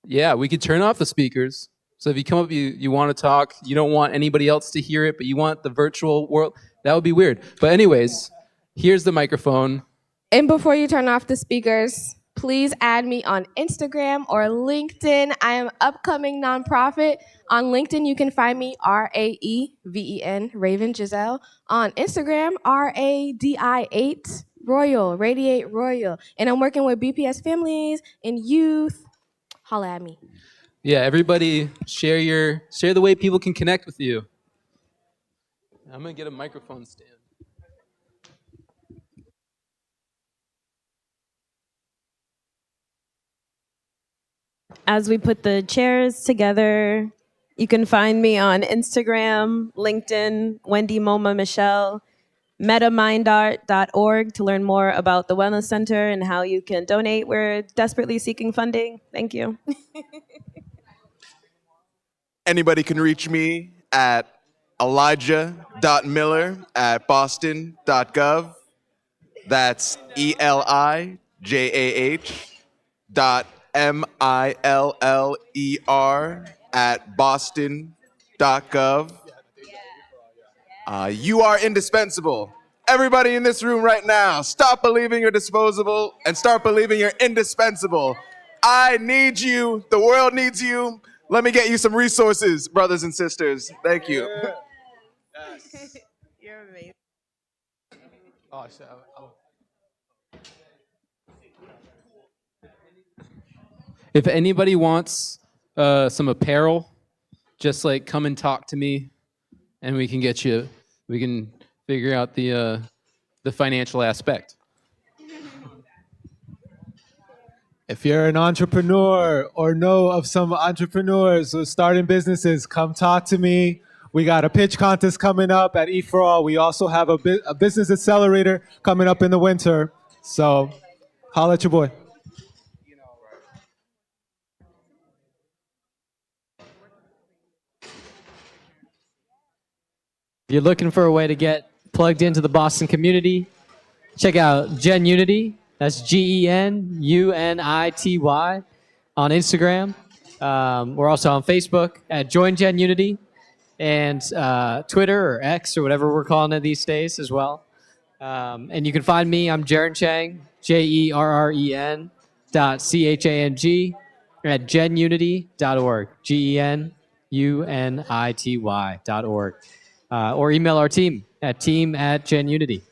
Speaker 7: yeah, we could turn off the speakers. So if you come up, you want to talk, you don't want anybody else to hear it, but you want the virtual world, that would be weird. But anyways, here's the microphone.
Speaker 1: And before you turn off the speakers, please add me on Instagram or LinkedIn. I am upcoming nonprofit. On LinkedIn, you can find me Raeven, Raven Giselle. On Instagram, RADI8 Royal, Radiate Royal. And I'm working with BPS families and youth. Holla at me.
Speaker 7: Yeah, everybody share the way people can connect with you. I'm gonna get a microphone stand.
Speaker 3: As we put the chairs together, you can find me on Instagram, LinkedIn, Wendy Moma Michelle, metamindart.org to learn more about the Wellness Center and how you can donate. We're desperately seeking funding. Thank you.
Speaker 2: Anybody can reach me at elijah.miller@boston.gov. That's ELIJAH.MILLER@boston.gov. You are indispensable. Everybody in this room right now, stop believing you're disposable and start believing you're indispensable. I need you. The world needs you. Let me get you some resources, brothers and sisters. Thank you.
Speaker 11: You're amazing.
Speaker 7: If anybody wants some apparel, just like come and talk to me, and we can figure out the financial aspect.
Speaker 5: If you're an entrepreneur or know of some entrepreneurs who are starting businesses, come talk to me. We got a pitch contest coming up at E4All. We also have a business accelerator coming up in the winter. So holla at your boy.
Speaker 10: If you're looking for a way to get plugged into the Boston community, check out Gen Unity. That's GENUNITY on Instagram. We're also on Facebook at Join Gen Unity and Twitter or X or whatever we're calling it these days as well. And you can find me. I'm Jerren Chang, JERREN .CHANG at genunity.org, GENUNITY.org. Or email our team at team@genunity.